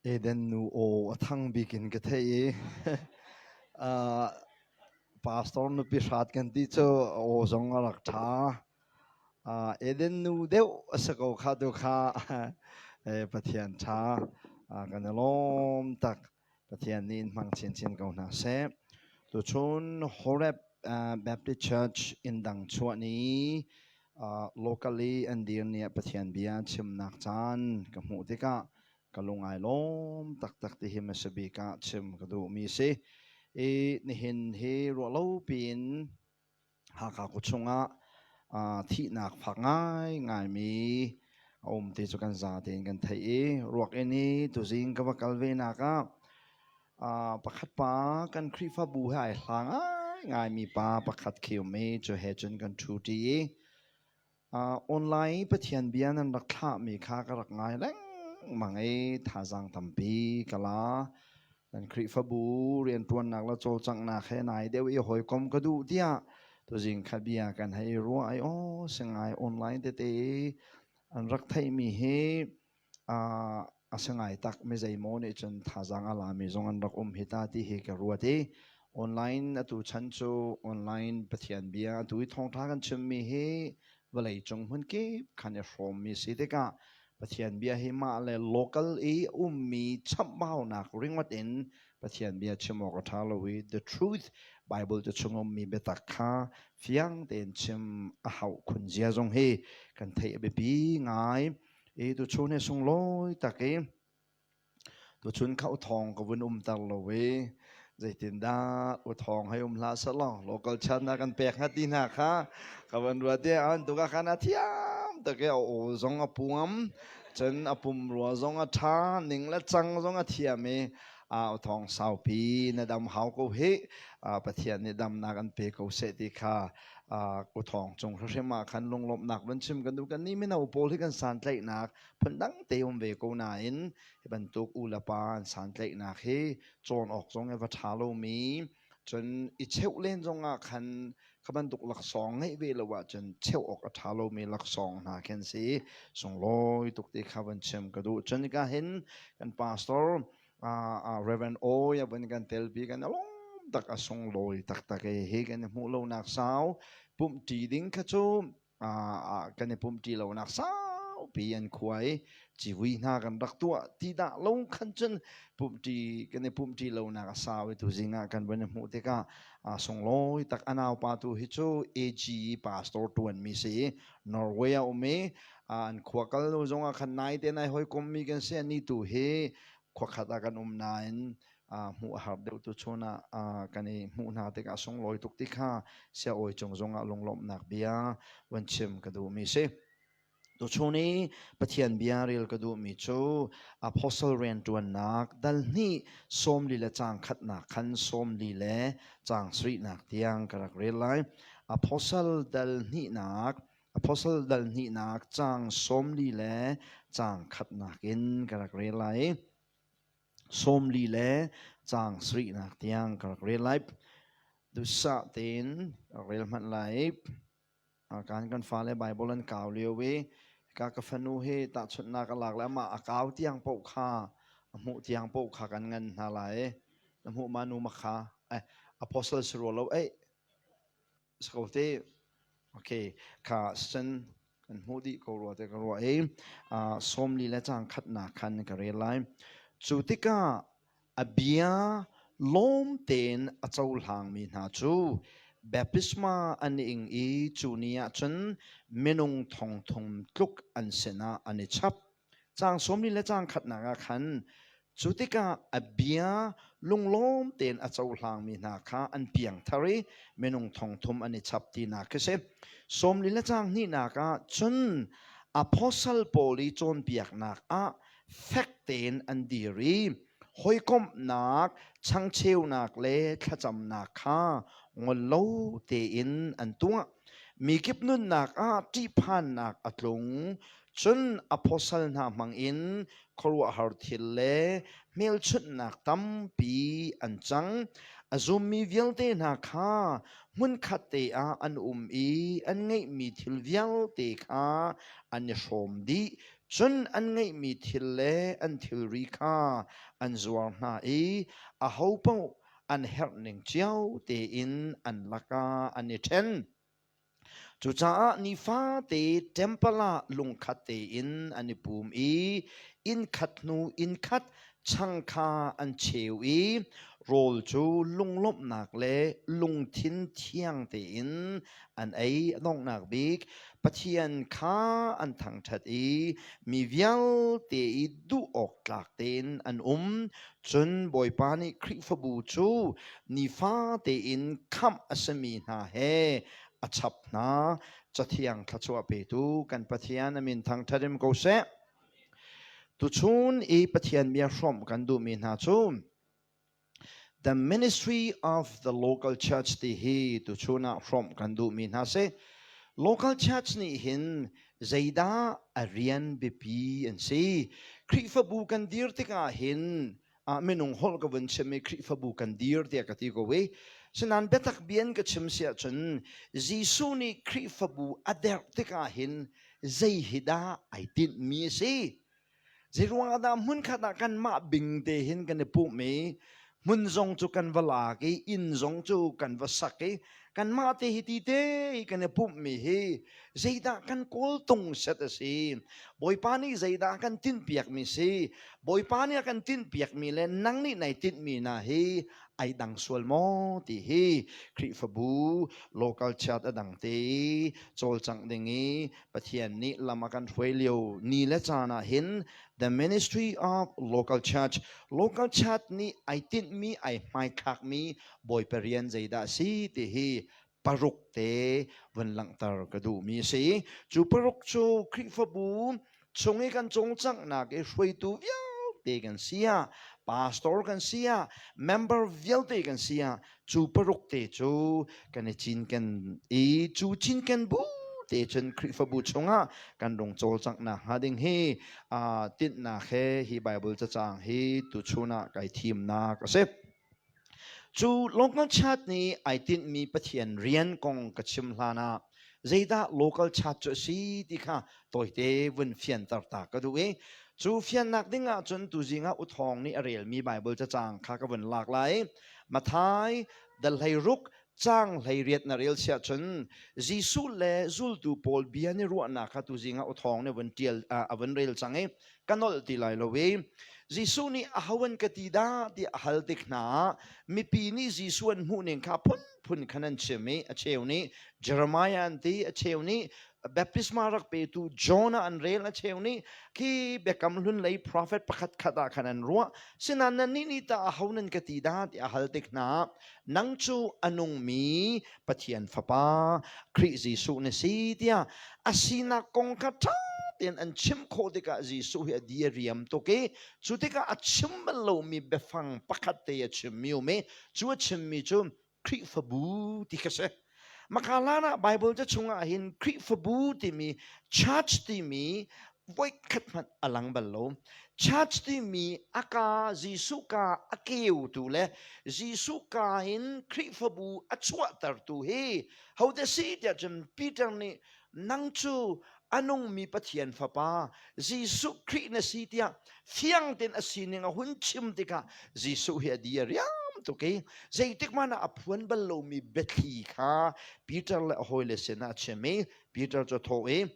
Eden nu o thang bikin ke thei pastor nu pi shat kan ti cho o zong rak tha Eden nu deu asako kha du kha pathian tha kan lom tak pathian nin mang chin chin ko na se tu chun Horeb Baptist Church in dang chuani locally and dear near pathian bia chimnak chan ka mu te ka kalungai lom tak tak ti him sabi ka chim ka du mi se ni hin he ro lo pin ha ka ku chunga thi nak phak ngai mi te chu kan za ten kan thai ruak eni tu jing ka bakal ve na ka pakhat pa kan khri fa bu hai hlang ngai mi pa pakhat khiu me chu he chun kan thu ti online pathian bian an rak thla mi kha ka rak ngai leng mangai thazang tampi kala kan khri fa bu rian tuan nak la chol chang na khe nai deu i hoi kom ka du tia to jing kha bia kan hai ro ai o sengai online te te an rak thai mi he asangai tak me zai mo ne chun thazang ala mi zong an rak hita ti he ka ruate online atu chan chu online pathian bia tu thong tha kan chim mi he valai chung hun ke khane from mi si te ka pathian bia he ma le local mi chap mau nak ringwat in pathian bia chimo ka thalo wi the truth bible chu chungom mi betak kha fiang ten chim a hau khun zia zong he kan thei be pi ngai tu chune sung loi take tu chun khau thong ko vun tar lo we zai tin da u thong hai la sa lo local chan na kan pek ngati na kha ka van ru te an tu ka khana thiam ta ke o zong a puam chen a pum ro zong a tha ning la chang zong a thiam e thong sau pi na dam hau ko he pathian ni dam na kan pe ko se ti kha ku thong chung hre ma khan long lom nak ban chim kan du kan ni me na pol hi kan san tlai nak phandang te ve ko na in ban tuk ula pa san tlai nak he chon ok zong e va thalo mi chun i cheu len zong a khan khaban tuk lak song ngai ve lo wa chun cheu ok a thalo mi lak song na ken si song loi tuk te khaban chem ka du chun ka hin kan pastor Reverend O ya ban kan tel bi kan along tak asong loi tak tak e he kan mu lo nak sao pum ti ding kha chu kan pum ti lo nak sao pi an khuai chỉ huy na kan rak tua ti da lo khan chen pum ti kan pum ti lo na sao tu zinga kan ban mu te ka song loi tak anau pa tu hi chu AG pastor tu an mi se Norway a me an khwakal lo zonga khan nai te nai hoi kom mi kan se ni tu he khwakhata kan nain mu har deuh tu chuna kani mu na te ka song loi tuk ti kha sia oi chong zonga longlom nak bia wan chem ka du mi se tu chuni pathian bia rel ka du mi chu apostle ren tuan nak dal ni som li le chang khat na khan som li le chang sri nak tiang karak rel lai apostle dal ni nak apostle dal ni nak chang som li le chang khat nak in karak rel lai som li le chang sri nak tiang karak rel lai du sa tin rel man lai kan kan fa le bible an kaw liu we ka ka fanu he ta chut na ka lak la ma akaw tiang po kha mu tiang po kha kan ngan na lai mu manu ma kha apostle sirolo skote okay ka sen kan mu di ko ro te ka ro som li la chang khat na khan ka re lai chu tika abia lom ten a chau hlang mi na chu baptisma an ing I chunia chun menung thong thong tluk an sena ani chap chang somni le chang khat na ga khan chutika abia lunglom ten a chau hlang mi na kha an piang thari menung thong thum ani chap ti na kese somni le chang ni na ka chun apostle poli chon piak nak a fact ten an diri hoi kom nak chang cheu nak le thacham nak kha ngol lo te in an tua mi kip nun nak a ti phan nak atlung chun apostle na mang in khorwa har thil le mel chut nak tam pi an chang azum mi vial te na kha mun khat te a an I an ngei mi thil vial te kha an shom di จนอันไงมีทิลเลอันทิลริคาอันจวงนาอาหูปงอันเฮรหนึ่งเจ้าเตอินอันลักาอันเนเทนจุจ้านิฟ้าเตเทมเปลาลุงขัดเตอินอันนิปูมอินขัดนูอินขัดช่างคาอันเชวีโรลจูลุงลบหนักเลลุงทินเทียงเตอินอันน้องหนักบิกปะเทียนข้าอันทั้งชัดมีเวียลเตอีดูออกหลักเตนอันจนบอยปานิคริฟบูจูนิฟ้าเตอินคำอัศมีนาเฮอัชับนาจะเทียงทัชวะเปตูกันปะเทียนมินทั้งทัดมโกเซตุชุนปะเทียนเมียชมกันดูมินหาจูThe ministry of the local church ti hi tu chuna from kandu min ha se local church ni hin zaida arian bp and se krifa bu kan dir te ka hin menung hol ka bun cheme krifa bu kan dir te ka ti ko we senan betak bien ka chim sia chun jisu ni krifa bu ader te ka hin zai hida ai tin mi se zirwa da mun khata kan ma bing te hin kan pu me mun zong chu kan vala ke in zong chu kan vasak ke kan ma te hi ti te kan pup mi hi zeida kan kol tung set asi boy pani zeida kan tin piak mi si boy pani kan tin piak mi le nang ni nai tin mi na hi ai dang sual mo ti hi kri fabu local chat adang te chol chang dingi pathian ni lama kan hwelio ni le chana hin the ministry of local church ni ai tin mi ai mai khak mi boy perian zeida si ti hi paruk te wan lang tar ka du mi si chu paruk chu kri fabu chungi kan chong chang na ke hwei tu viau te kan sia pastor kan sia member viau te kan sia chu paruk te chu kan chin kan chu chin kan bu te chen kri fabu chunga kan dong chol chang na hading hi tin na khe hi bible cha chang hi tu chuna kai thim na ka se chu local chat ni I tin mi pathian rian kong kachim hlana zeida local chat chu si ti kha toite vun fian tar ta ka du e chu fian nak dinga chun tu jinga uthong ni arel mi bible cha chang kha ka vun lak lai mathai dal hai ruk chang lai riat na rel sia chun jisu le zul tu pol biani ru na kha tu jinga uthong ne vun tial avun rel chang e kanol ti lai lo we jisu ni ahawan katida ti ahal dikna mi pi ni jisu an mu nen kha phun khanan cheme a cheuni jeremiah an ti a cheuni baptisma rak pe tu jonah an rel a cheuni ki bekam lun lei prophet pakhat khata khanan ruwa sinan nan ni ta ahawan katida ti ahal dikna nang chu anung mi pathian fapa khri jisu ne si tia asina kong kha ten an chim kho de ka jisu hi dia riam to ke chu de ka achim lo mi befang pakate ya chimiu me chu chimmi chu khri fabu ti ka se makalana bible cha chunga hin khri fabu ti mi church ti mi voi khatman alang ballo church ti mi aka jisu ka akeu tu le jisu ka in khri fabu achwa tar tu he how the see that peter ni nang chu anong mi pathian fapa jisu khri na sitia fiang ten asining a hun chim tika jisu hi dia riam to ke zeitik mana aphuan ballo mi bethi kha peter le hoile sena cheme peter cho tho e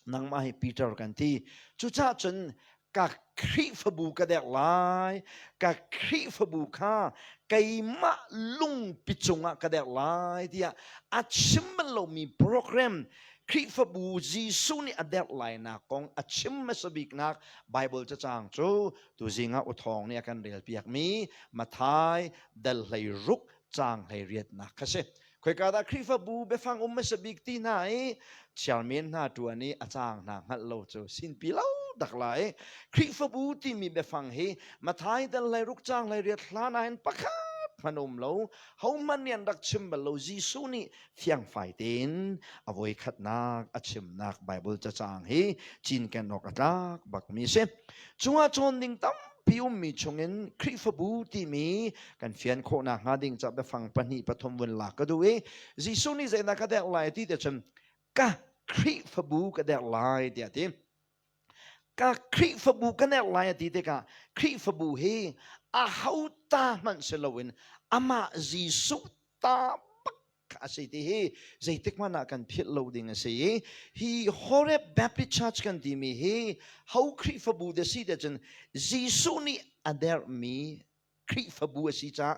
nang ma hi peter kan ti chu cha chen ka khri fabu ka dek lai ka khri fabu kha kai ma lung pichunga ka dek lai dia achim ballo mi program kri fabu jisu ni adet lai na kong achim masabik nak bible cha chang chu tu zinga uthong ni akan rel piak mi mathai dal lai ruk chang lai riat na khase khoi ka da kri fabu be fang masabik ti nai charmen na tu ani achang na ngal lo chu sin pi lo dak lai kri fabu ti mi be fang he mathai dal lai ruk chang lai riat hlana hen pakha manom lo how man yan dak chim lo jisu ni fiang fai ten avoi khat nak achim nak bible cha chang he chin ken nok atak bak mi se chunga chon ding tam pium mi chungen kri fabu ti mi kan fian kho na nga ding cha be fang pani pathom wen la ka du e jisu ni ze na ka dek lai ti de chem ka kri fabu ka dek lai dia ti กะคริฟบูกันแน่ลายตีเตกะคริฟบูเฮอาเฮาตามันเสลวินอามาจีสุตาปักอาศัยที่เฮใจติกมันอากันพิจโลดิงอาศัยฮีฮอเรบแบปติชาร์จกันที่มีเฮเฮาคริฟบูเดสิเดจันจีสุนี่อเดอร์มีคริฟบูสิจ้า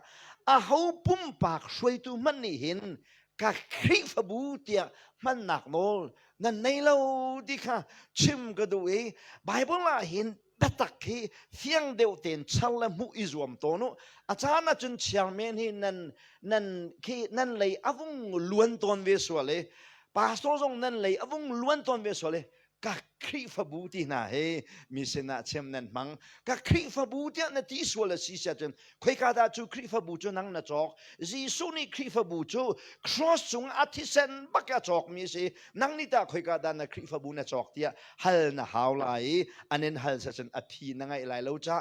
อาเฮาปุ่มปากช่วยตัวมันนี่เห็นกะคริฟบูเตียมันหนักโนนั่นในเราดิค่ะชิมก็ดูไบเบิลละเห็นแต่ตักที่เสียงเดียวเต็นชัลและมุอิจวมตัวนู้อาจารย์น่ะจนเชียร์แมนที่นั่นเลยอาวุงล้วนตอนเวสวเลยปาสโตรงนั่นเลยอาวุงล้วนตอนเวสวเลยกักคริฟบูที่น่าเฮมีเสนาเชมนั่นมังกักคริฟบูที่นั่นที่สวลสิเสียจนคุยกันได้จูคริฟบูจูนังน่ะจอกจีสุนี่คริฟบูจูครอสจงอาทิเซนบักกะจอกมีสินังนี่ตาคุยกันได้นะคริฟบูน่ะจอกที่ฮัลน่ะฮาวไลอันนั้นฮัลเซนอภินังไงไลเราจะ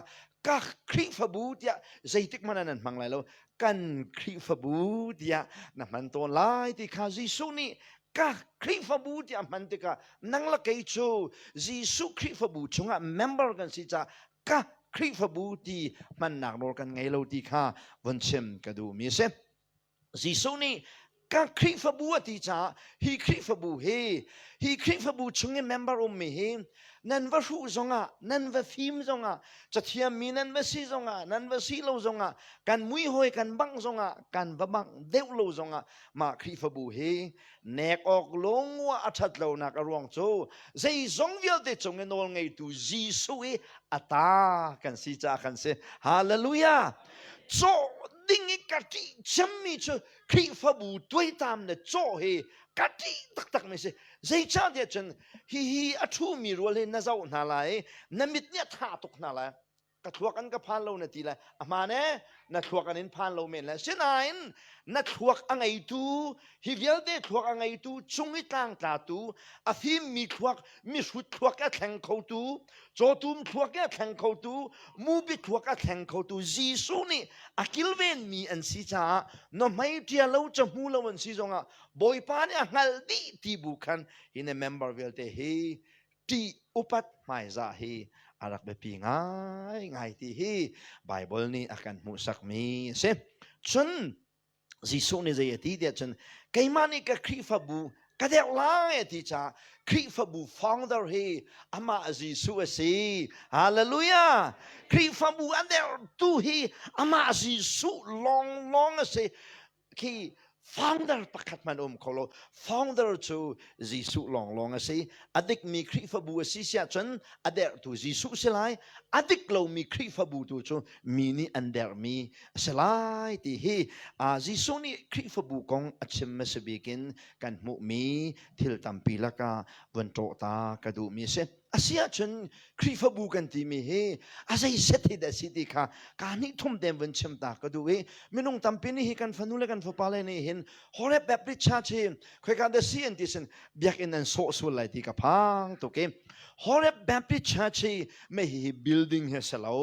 กักคริฟบูที่ใจติกมันนั่นมังไลเรากันคริฟบูที่นั่นมันตัวไลที่ข้าจีสุนี่กะคริฟบูที่มันติกะนังละเกยจูจีสุคริฟบูชงอ่ะเมมเบอร์กันสิจ้ากะคริฟบูที่มันนักโนกันไงเราที่ข้าวันเชมกระดูมีเสจีสุนี่กะคริฟบูที่จ้าฮีคริฟบูฮีคริฟบูชงเมมเบอร์มีเฮนั่นว่ารู้จงอ่ะนั่นว่าฟิมจงอ่ะจะเทียมมีนั่นว่าซีจงอ่ะนั่นว่าซีเราจงอ่ะกันมุยหอยกันบังจงอ่ะกันบังเดวเราจงอ่ะมาคริฟบูเฮเนกออกลงว่าอัฐเรานักรวงโจใจจงเวียดจงเงินองไงตูจีสุเออัตากันสิจ้ากันเสฮาเลลูยาโจดิ้งกัดที่ฉันมีเจอคริฟบูด้วยตามเนี่ยโจเฮกัดที่ตักไม่ใช่ใจจ้าเดียจนฮีอัฐูมีรัวเลยน่าเจ้าหน้าไรนั่นมิดเนี่ยท่าตกหน้าไรกระทวกันกับพานเราเนี่ยทีละมาเนี่ยนัดทวกันอินพานเราเมนแล้วเช่นนั้นนัดทวกอังไงตูฮิเวลเดทวกอังไงตูจงอิตังตาตูอาฟิมมีทวกมีสุดทวกแข่งเขาตูโจตุมทวกแข่งเขาตูมูบิทวกแข่งเขาตูจีสุนี่อากิลเวนมีอันสิจ้าน้องไม่เดียเราจะมูเราอันสิจงอ่ะบอยปานเนี่ยงัลดีที่บุคันอินเมมเบอร์เวลเตเฮที่อุปัตไม่จ่าเฮอารักเบปีง่ายที่ฮีไบเบิลนี่อาการมุสักมีเสจนจีสุนี่จะยติเดียจนไกมันนี่ก็คริฟบูก็เดียร์ไล่ที่จ้าคริฟบูฟาวเดอร์ฮีอามาจีสุเอซีฮาเลลูยาคริฟบูอันเดียร์ตูฮีอามาจีสุลองเอซีคี founder ประคัตมันเขาโล founder จูจีสุลองสิอดีตมีคริฟบูสิเสียจนอดีตตูจีสุเสลายอดีตเรามีคริฟบูตูจูมีนี่อันเดอร์มีเสลายที่ฮีจีสุนี่คริฟบูกงอัจฉริยะบิกินกันมุมีทิลตัมปีละกาวันโตตากระดูมีเสอาเซียจนคริฟบูกันที่มีเฮอาศัยเสถิดสิติค่ะการนี้ทุ่มเต็มวันเชมตากระดูไม่นุ่งตัมปีนี่ฮีกันฟันุเลกันฟัปาเลนี่เห็นฮอเรบแบบริชาเชมคุยกันเดซีนที่สันเบียกอินนันโซสุไลที่กับพังตัวเกมฮอเรบแบบริชาเชไม่ฮีบิลดิ้งเฮสลาว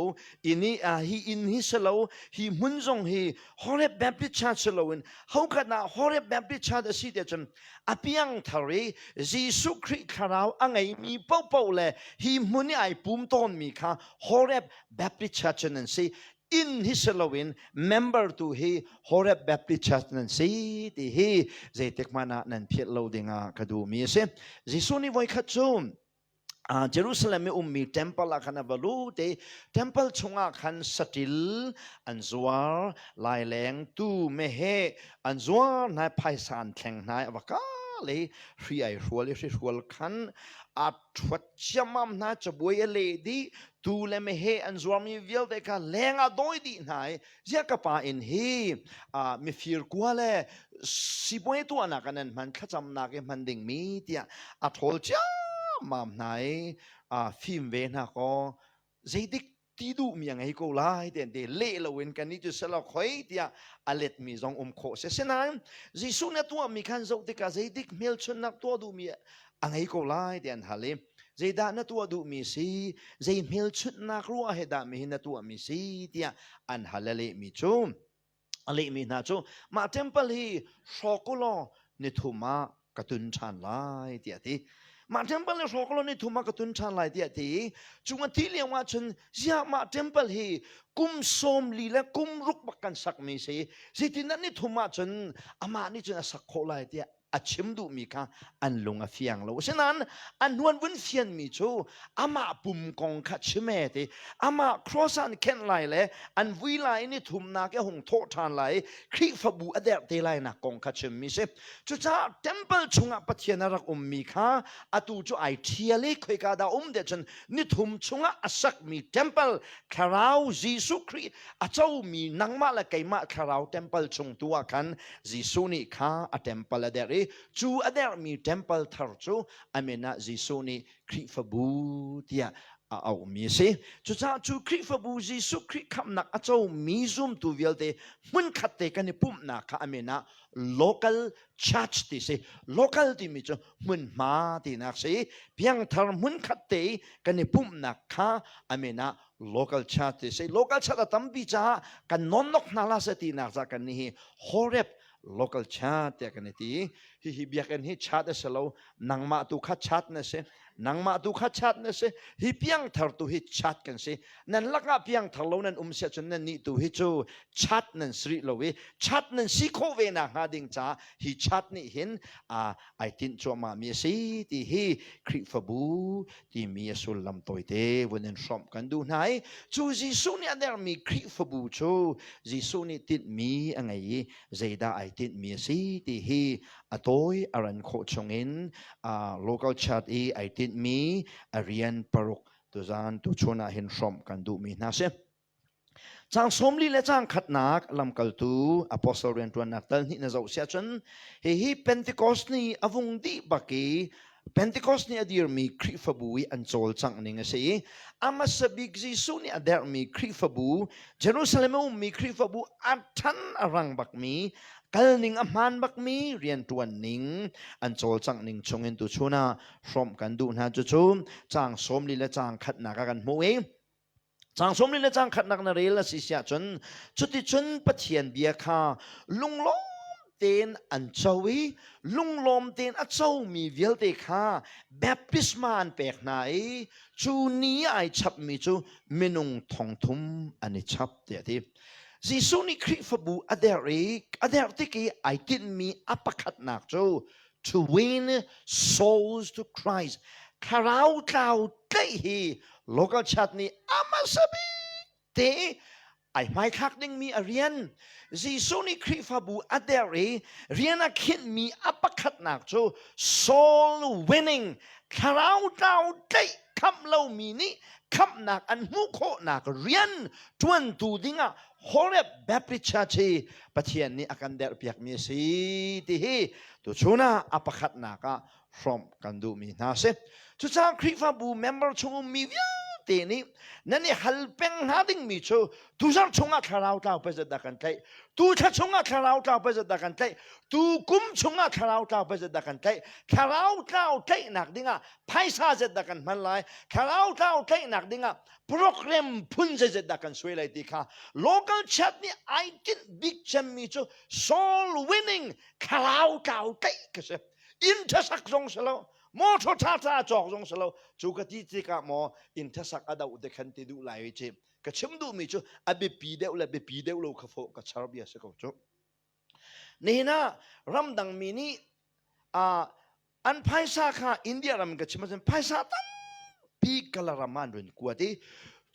อินนี่ฮีอินฮิสลาวฮีมุนจงฮีฮอเรบแบบริชาเชลาวินเขาขนาดฮอเรบแบบริชาเดซีเดจันอภิยังทารีจีสุคริคาราวอังไงมีเป้าเลยฮีมุนไอปุ่มต้นมีค่ะฮอเรบแบบริชาเชนันซีin his Halloween member to he Horeb Baptist Church nan si ti he zai tekmana nan phiat lo dinga kadu mi se jisuni voi khachum Jerusalem mi temple akhana balu te temple chunga khan satil anzuar lai leng tu me he anzuar na phaisan thleng nai awaka le hri ai hrual khan a thwat chamam na chaboi le di tu le me he anzuar mi vial de ka lenga doi di nai zia ka pa in he mi fir kwa le siboi tu ana kanan man khacham na ke manding mi tia a thol cha mam nai phim ve na ko zaidik ti du mi ang ai ko lai den de le lo wen kan ni tu sala khoi tia alet mi zong kho se senan jisu na tu mi khan zo te ka zaidik mel chun nak to du mi ang ai ko lai den hale zaida na tu du mi si zai mel chun nak ru a he da mi na tu mi si tia an halale mi chum ale mi na chu ma temple hi shokulo ni thuma katun chan lai tia ti มาเทมเพิลเลยรอกลนี่ทุมากตุนชาลายเดียทีจุงที่เลี้ยงว่าฉันเสียมาเทมเพิลเฮกุมโสมลีและกุมรุกบักกันสักมีสิสิที่นั่นนี่ทุมาฉันอามานี่ฉันสักโคลายเดียอาชิมดูมีค่ะอันลงอาฟียงเราฉะนั้นอันนวลวินเฟียนมีจูอามาปุ่มกองคัดชิเมติอามาครอสันเข็นไหลเลยอันวิไลนี่ทุมนาแกหงโททานไหลครีฟบูอเดร์เตไลนักกองคัดชิมมีสิจุดจ้าเทมเพิลชงปะเทียนรักมีค่ะอาตูจูไอเทียลิคุยกาดาเดจันนี่ทุมชงอาศักมีเทมเพิลคาราวยิสุครีอาเจ้ามีนังมาละไกมาคาราวเทมเพิลชงตัวกันยิสุนี่ค่ะอาเทมเพิลเดรีจูอเดร์มีเทมเพิลทาร์จูอเมนะยิสุนี่ครีฟบูเตียเอามีสิจุดจ้าจูคริฟบูจิสุคริคำนักอาเจ้ามีซุมตัวเวลเดมันขัดเตกันในปุ่มนักอเมนะ local church ที่สิ local ที่มีจูมันมาที่นักสิเพียงทาร์มันขัดเตกันในปุ่มนักค่ะอเมนะ local church ที่สิ local church ตั้มบิจากันนนนกนาลาสตินักจากกันนี่ Horeb local church เดียกันนี่ฮิเบียกันฮิชาติเสลานังมาตุขัดชาตินั่นสินังมาตุขัดชาตินั่นสิฮิเพียงทาร์ตุฮิชาติกันสินั่นลักษณะเพียงทาร์โลนั่นเสียจนนั่นนี่ตุฮิจูชาตินั่นสิโลวิชาตินั่นสิโคเวนะหาดิงจ้าฮิชาตินี่เห็นไอตินจัวมามีสิที่ฮิคริฟบูที่มีสุลลัมโตยเตวันนั้นชมกันดูไหนจูจิสุนี่อันเดอร์มีคริฟบูจูจิสุนี่ติดมีอะไรเจดาไอตินมีสิที่ฮิอโตยอารันโคชงอินlocal church ไอติดมีเรียนปรุกตัวจานตัวชนะเห็นชมกันดูมีนะเสจางสมลีและจางขัดนักลำกัลตูอพอสเรียนตัวนักตันนี่นะเจ้าเสียจนเฮีเพนติคอสนี่อวุงดีบักกี้เพนติคอสนี่อดีร์มีคริฟบูอันโจลจังนี่ไงสิอามาสบิกซิสุนี่อดีร์มีคริฟบูเยรูซาเล็มมีคริฟบูอันทันอรังบักมีกัลนิงอมันบักมีเรียนตัวนิงอันโจลจังนิงชงเงินตัวชนะชมกันดูนะจู่ๆจางสมลีและจางขัดนักกันโมเองจางสมลีและจางขัดนักนาเรลสิเสียจนจุดที่จนปะเทียนเบียคาลุงล้มเต็นอันเจ้าวิลุงล้มเต็นอันเจ้ามีเวลเตคาแบบพิสมานเปกไหนจูนี้ไอชับมีจูเมนุงทองทุมอันนี้ชับเดียที่จิสุนี่คริฟบูอเดร์ที่กี่ไอตินมีอัปคัดนักจู to win souls to Christ คาราวคราวเตฮีโลกาชัดนี่อามาสบิเตไอไม่คักนึงมีเรียนจิสุนี่คริฟบูอเดร์เรียนนักขินมีอัปคัดนักจู soul winning คาราวคราวเตคำเล่ามีนี่คำนักอันมุโคนักเรียนทวนตูดิงะHoreb Baptist Church ปะเทียนนี่อาการเดรเปียกมีสิที่ตัวชนะอภิขัดนักพร้อมกันดูมีน่าเสทุกท่านคริฟาบูเมมเบอร์ชงมีวิเตนี่นั่นนี่ฮัลเป็งหาดิ้งมีโชทุกท่านชงคาราวตาไปจะดักันใจทุกท่านชงคาราวตาไปจะดักันใจทุกกุมชงคาราวตาไปจะดักันใจคาราวตาใจนักดิ้งไพ่ซาจะดักันมันเลยคาราวตาใจนักดิ้งโปรแกรมพุ่นจะดักันสวยเลยดีค่ะ local chat นี่ไอติดบิ๊กแชมมีโช soul winning คาราวตาใจก็ใช่อินเทอร์สักจงเสลมอทอท่าจอกจงเสลจูกติจิกามออินเทอร์สักอดาวเดคันติดูไลวิจิก็ชิมดูมีโชอเบปีเดวและเบปีเดวโลกโฟก็ชาร์บียสก็โชนี่นะรำดังมีนี่อันไพศาค่ะอินเดียรำก็ชิมมันไพศาตั้งปีกลารามันรุนกว่าที่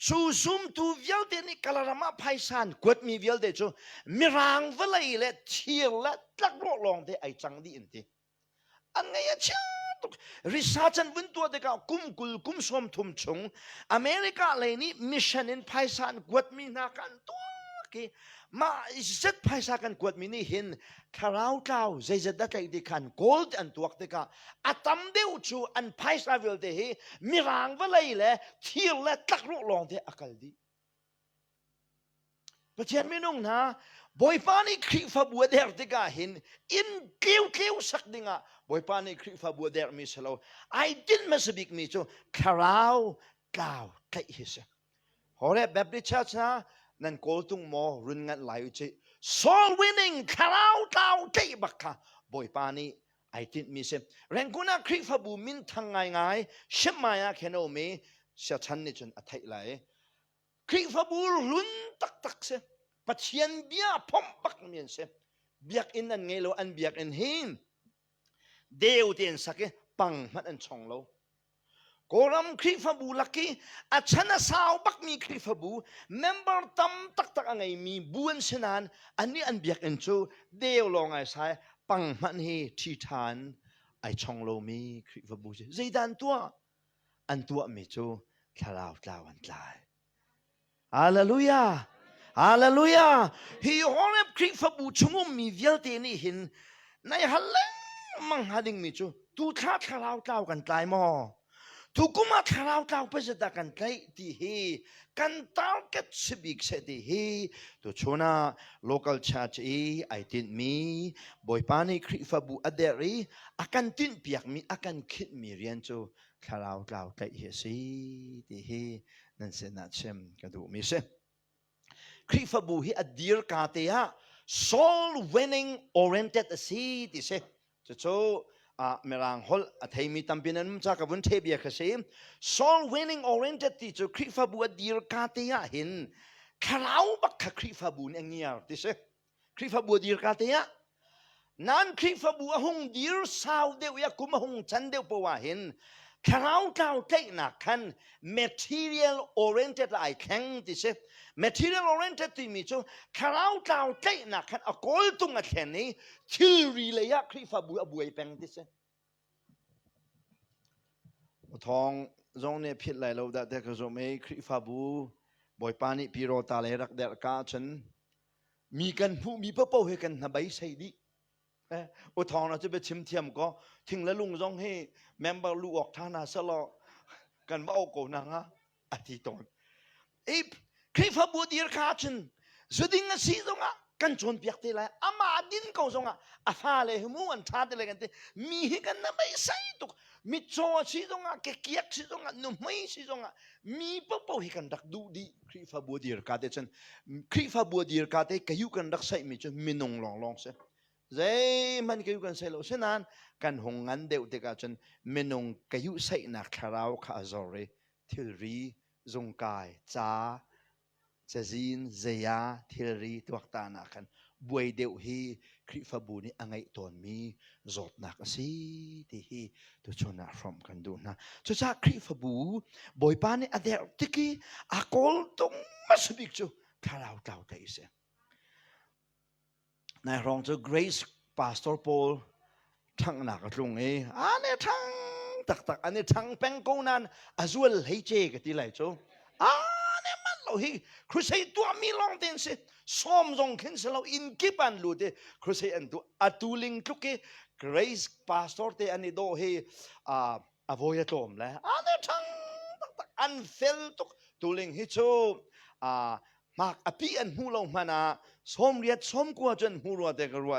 ชูซุมตูเวลเดนี่กลารามาไพศาลกวดมีเวลเดจูมีรางเวลัยและเทียและตักโลลองเดไอจังดีอินทีอันไงช่างริซาจันวันตัวเด็กกุมกุลกุมสมทุมชงอเมริกาเลยนี่มิชชันอินไพศาลกวดมีนักกันตัวกี่มาเจ็ดไพศาลกันกวดมีนี่เห็นคาราวเจ้าเจจะได้ใจดีกันโกลด์อันตัวเด็กอัตมเดียวชูอันไพศาลเวลเดฮีมีรางเวลัยและเที่ยวและตักโลลองเดอักลดีประเทศไม่นุ่งนะบอยปานี่คริฟบัวเดร์ติกาเห็นอินเกี้ยวสักดิ่งอ่ะบอยปานี่คริฟบัวเดร์มิสโลไอดินมาสบิกมิจูคาราวกล่าวไกฮิสฮอเรแบบดิชัชนะนั่นโกตุงโมรุนงันไหลจิ soul winning คาราวกล่าวไกบักค่ะบอยปานี่ ไอติดมีเสแรงกูน่าคริฟบูมินทางไงเชื่อมายาแค่โนเมเสียชันนี่จนอัฐิไหลคริฟบูลุ้นตักเสปัจเจียนเบียพมปักเมียนเสเบียกอินอันไงโลอันเบียกอินหินเดียวเตียนสักปังมันอันช่องโลโกรัมคริฟบูลักกี้อาชนะสาวบักมีคริฟบูเมมเบอร์ตัมตักไงมีบุญเสนานอันนี้อันเบียกอินจูเดียวลองไงใช่ปังมันเฮที่ฐานไอช่องโลมีคริฟบูเจใจดันตัวอันตัวมีจูคลาวตาวันตายฮาเลลูยาฮาเลลูยาฮีฮอเรบคริฟบูชงมีเวลเตนี่หินในฮัลเลงมังฮัดิงมีจูตูท้าคลาวตากันตายมอทุกมาคราวตาวไปจะดักันไกลที่เฮกันตาวเก็ตสบิกเสดีเฮตัวชนะ local church ไอตินมีบอยปานีคริฟบูอเดรีอากันตินเปียกมีอากันคิดมีเรียนจูคราวตาวไกลเฮสิที่เฮนั่นเสนาเชมกันดูมิเสคริฟบูฮีอดีร์กาเตีย soul winning oriented สิที่เสจะโชเมื่อรังฮอลเทมีตัมปินันจากกับวันเทบียกเสีย soul winning oriented ที่จะคริฟบูอดีร์กาเตียเห็นคราวบักคริฟบูเนี่ยเงียบที่เสคริฟบูอดีร์กาเตียนั้นคริฟบูหงดีร์สาวเดียวยากุมหงจันเดียวปวาเห็นคราวเก่าเทนักขัน material oriented ไอแข็งที่เส material oriented ที่มีจูคราวเก่าเทนักขันอากลตุงอันแค่นี้ชื่อรีเลยะคริฟบูอบุยแปงที่เสทองจงเนี่ยพิจไหลเราได้แต่ก็จะไม่คริฟบูบอยปานิพิโรตาเลรักเดรกาฉันมีกันผู้มีพระเป้าให้กันนะใบใส่ดิอุทองเราจะไปชิมเทียมก็ทิ้งแล้วลุงจงให้แมมเบอร์ลูกออกท่านาสลอกันว่าเอาโกนังอ่ะอธิตนคริฟบูดีร์คาฉันสุดิงสีตรงอ่ะกันชนเปียกตีเลยอามาดินเขาตรงอ่ะอาฟาเลยมู่อันท่าตีเลยกันตีมีให้กันนะใบใส่ตุกมีโจสีตรงอ่ะเกียกสีตรงอ่ะนุ่มไม่สีตรงอ่ะมีพระเป้าให้กันดักดูดีคริฟบูดีร์คาเตฉันคริฟบูดีร์คาเตก็อยู่กันดักใส่มีจนมีนงลองเสียเจ้มันก็อยู่กันใส่เราเช่นนั้นกันหงงันเดียวเด็กจนเมนงก็อยู่ใส่นักคาราวข้าจอรีทิลรีจงกายจ้าเจจินเจียทิลรีตัวตานักกันบวยเดียวฮีคริฟบูนี่อังไงตอนมีจดนักสิที่ฮีตัวชนะพร้อมกันดูนะจะจากคริฟบูบอยปานี่อเดลติกีอากอลตรงมาสบิกจูคาราวเก่าใจเสียนายรองเจ้า Grace Pastor Paul ทั้งหนักตรงนี้อันนี้ทั้งตักอันนี้ทั้งเป็นกูนั้นอาจจะให้เจกันที่ไหนจูอันนี้มันเราฮีครูเซตัวมีลองเต็นสิซ้อมจงขึ้นสิเราอินกิปันรู้ดิครูเซอันตัวอัตุลิงทุกที Grace Pastor เตอันนี้โดให้อภัยโทมเลยอันนี้ทั้งตักอันเฟลตุลิงฮิจูมากอภิอันหูเรามานาสมเรียดสมกว่าจนหูรัวเด็กรัว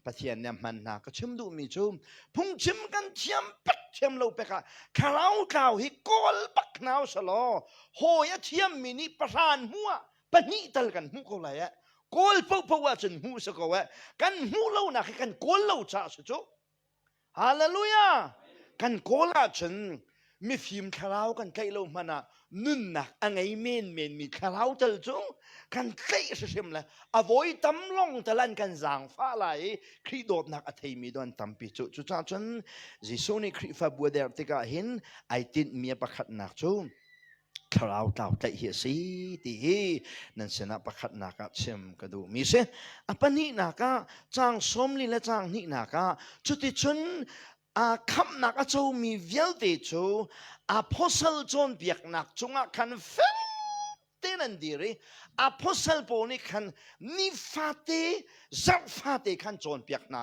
ปะเทียนเนี่ยมันนาก็ชิมดูมีจุ่มพุ่งชิมกันเทียมปัดเทียมเราไปค่ะคราวเก่าฮิกอลปักนาวสลอโหยเทียมมินิประธานหัวปนิตลกันหูเขาเลยอะกอลเป้าว่าจนหูสกว่ากันหูเราหนักกันกอลเราจ้าสุดฮาเลลูยากันกอลจนมีฟิล์มคราวกันใกล้เรามานะนุ่นหนักอังไงเมนมีคราวเตลจุงกันใกล้เสียมเลยอภัยตำลงตะลันกันจางฟ้าไหลครีโดดหนักอัฐิมีดวนตำปิจุจุจ้าจนจิสุนี่ครีฟ้าบัวเดร์ติกาเห็นไอตินมีประคัดหนักจุงคราวเต่าใจเหี่ยสีที่นั่นเสนาประคัดหนักเชื่อมกระดูมีเสอปันนี้หนักจางสมลีและจางนี่หนักจุดที่จนคำนักอาจจะมีเวลเดจูอาพอสลจนเบียกนักจงคันเฟลเตนันดีรีอาพอสลโปนี่คันนิฟาเตจับฟาเตคันจนเบียกไหน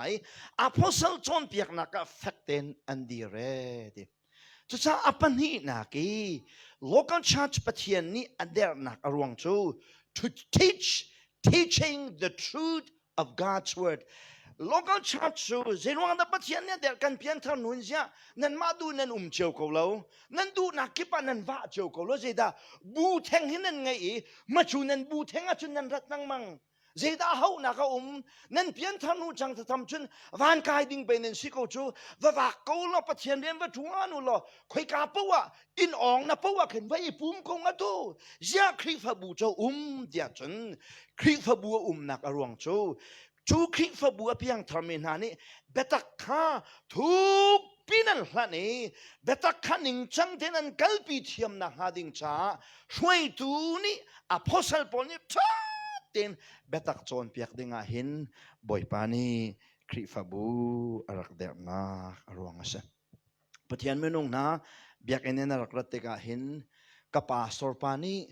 อาพอสลจนเบียกนักเฟกเตนอันดีเรดิจะจะอปันนี้นักlocal church ปะเทียนนี้อันเดียนักอรวงจู to teaching the truth of God's word local church จูเจนวังดับปะเทียนเนี่ยเดียกันเพียงเท่านั้นเสียนั่นมาดูนั่นเจียวเขาเรานั่นดูนักกิปนั่นว่าเจียวเขาเราเจด้าบูเทงให้นั่นไงมาชูนั่นบูเทงอาชูนั่นรัตนังมัง Zeda hau na ka nan pian thanu chang tham chun van kai ding pe nen siko chu va ko lo pathian den va thuanu lo khoi ka pawa in ong na pawa khen vai pum ko nga tu ya khri fa bu cho dia chun khri fa bu nak arwang chu khri fa bu piang thamin ha ni betak kha thu pinan hlani betak kha ning chang den an kalpi thiam na ha ding cha shwai tu ni apostle Paul ni ten betak chon piak dinga hin boy pani kri fabu arak der na arwang asa pathian menung na biak enen arak ratega hin ka pastor pani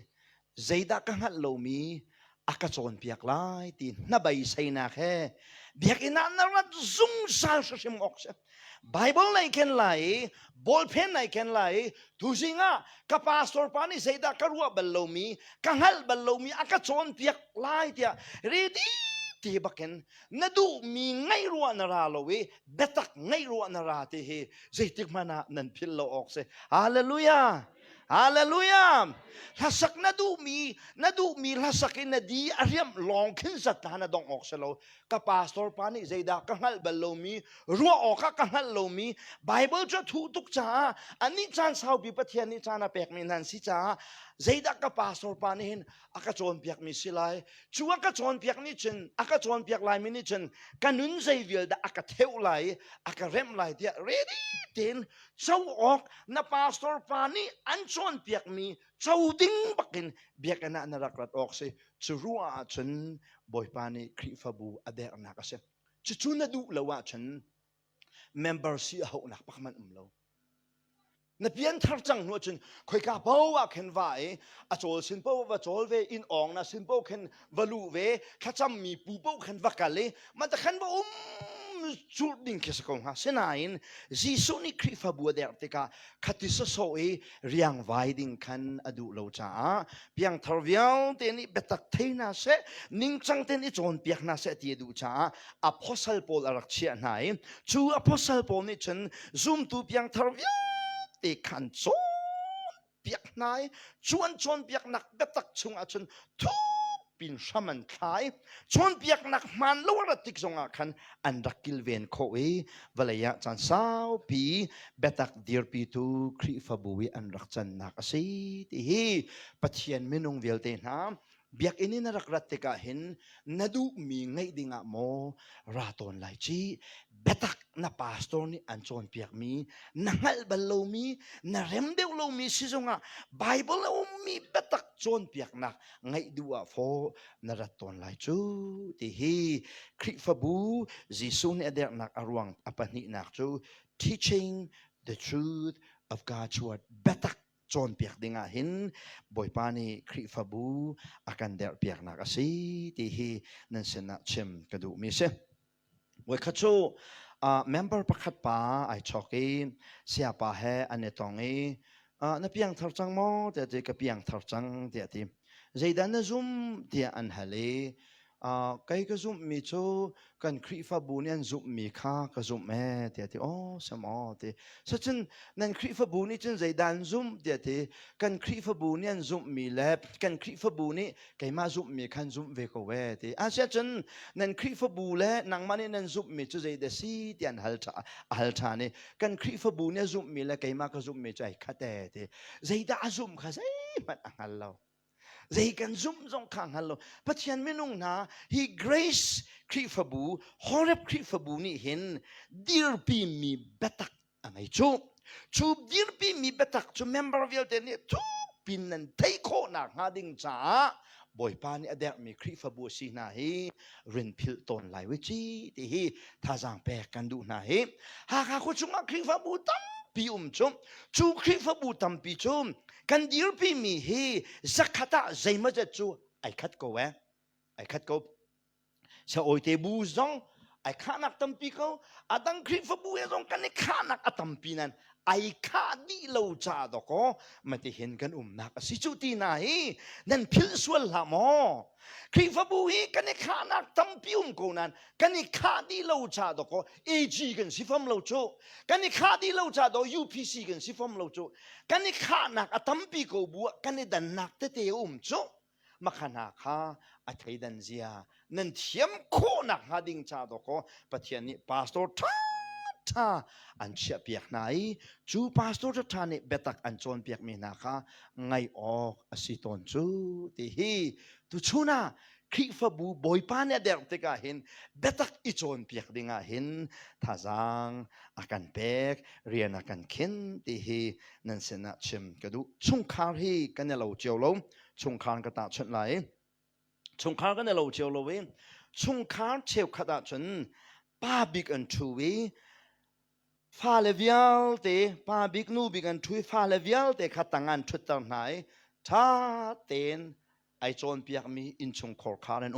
zaida ka ngat lomi aka chon piak lai tin na bai sai na khe biak ina na rat zung sal sim okse Bible nai ken lai ball pen nai ken lai tu singa ka pastor pani zaida ka ruwa balomi ka hal balomi aka chon piak lai tia ready ti baken nadu mi ngai ruwa na ra lowe betak ngai ruwa na ra te he zaitik mana nan phil lo okse hallelujah hallelujah lasak nadu mi lasakin na di ariam long kin satana dong okselo ka pastor pani zaida ka hal balomi ruwa oka ka hal lomi Bible cha thu tuk cha ani chan sau bi pathian ni chana pek min han si cha zaida ka pastor pani hin aka chon piak mi silai chuwa ka chon piak ni chen aka chon piak lai mi ni chen kanun zaivial da aka theu lai aka rem lai dia ready ten chau ok na pastor pani an chon piak mi chau ding bakin biak ana na rakrat ok se churua chen boy pani kri fabu ade na ka se chu na du lawa chen member si ho na pakman lo na pian thar chang no chen khoi ka bawa khen vai a chol sin po wa chol ve in ong na sin po khen valu ve khacham mi pu po khen vakale man ta khan ba chul ding ke sakong ha senain jisu ni kri fa bu der te ka khatisa so e riang vai ding khan adu lo cha piang thar viau te ni betak theina se ning chang te ni chon piak na se ti du cha apostle Paul arak chia nai chu apostle Paul ni chen zoom tu piang thar viau te khan chon piak nai chuan chon piak nak betak chung a chen thu pin shaman khai chon piak nak man lowara tik zonga khan andakil ven kho e valaya chan sao pi betak dir pi tu khri fabuwi anrak chan nak ase ti hi pathian menung velte na biak inin rakrat te ka hin nadu mi ngai dinga mo raton lai chi betak na pastor ni anchon piak mi nangal balo mi na remdeu lo mi sizonga Bible lo mi betak chon piak nak ngai dua fo na raton lai chu ti hi kri fabu jisu ni ader nak arwang apani nak chu teaching the truth of God's word betak chon piak dinga hin boy pani kri fabu akan der piak nak asi ti hi nan sena chem kadu mi se we khacho member pakhat pa ai choki sia pa he anetongi na piang thar chang mo te ka piang thar chang te ti zeidan na zum te an hale kai ka zum mi chu kan khri fa bunian zum mi kha ka zum me te ti o samo te sachin nan khri fa buni chen zeidan zum te ti kan khri fa bunian zum mi le kan khri fa buni kai ma zum mi khan zum ve ko we te a sia chen nan khri fa bu le nang mani nan zum mi chu zeida si tian hal cha ne kan khri fa buni zum mi le kai ma ka zum mi chai kha te te zeida zum kha sei man angal lo they can zoom zong kang hello pathian menung na he grace kri fabu horeb kri fabu ni hin dir pi mi betak angai chu dir pi mi betak chu member of the ni tu pin nan thai kho na ngading cha boy pan adek mi kri fabu si na hi rin phil ton lai wi chi ti hi thajang pe kan du na hi ha kha khu chunga kri fabu tam pi chum chu kri fabu tam pi chum kan dir pi mi hi zakata zaima ja chu ai khat ko sa oi te bu zong ai khanak tam pi ko adang kri fabu e zong kan khanak atam pi nan ai kha di lo cha do ko mati hin kan nak si chu ti na hi nan phil swal la mo kri fabu hi kan khanak tam pi ko nan kan kha di lo cha do ko ag kan si fam lo chu kan kha di lo cha do upc kan si fam lo chu kan khanak atam pi ko bu kan dan nak te chu มาขนาค่าอัฐิดันเซียนั่นเทียมโคนักหาดิ่งชาดก็ปะเทียนนี้พาสตอร์ท่าอันเชียเปียกไหนจูพาสตอร์ท่านี่เบตักอันจนเปียกมีนาค่ะไงออกสิตอนจูที่ฮีตุชูน่าคริฟบูบอยปานเนี่ยเด็กติกาเห็นเบตักอิจนเปียกดิ่งาเห็นท่าจังอาการเปกเรียนอาการเข็นที่ฮีนั่นเสนาชิมกระดูชงคารีกันเนี่ยเราเจียวลงชงคารกระตาชนไหลชงคารกันเนี่ยเราเจียวลงเว้ชงคารเชียวขดาชนป้าบิกอันชูวีฟาเลวิอัลเตป้าบิกนูบิกอันชูฟาเลวิอัลเตขัดตั้งอันชุดตั้งไหนท่าเต้นไอโจนเปียกมีอินชงคอร์คาร์น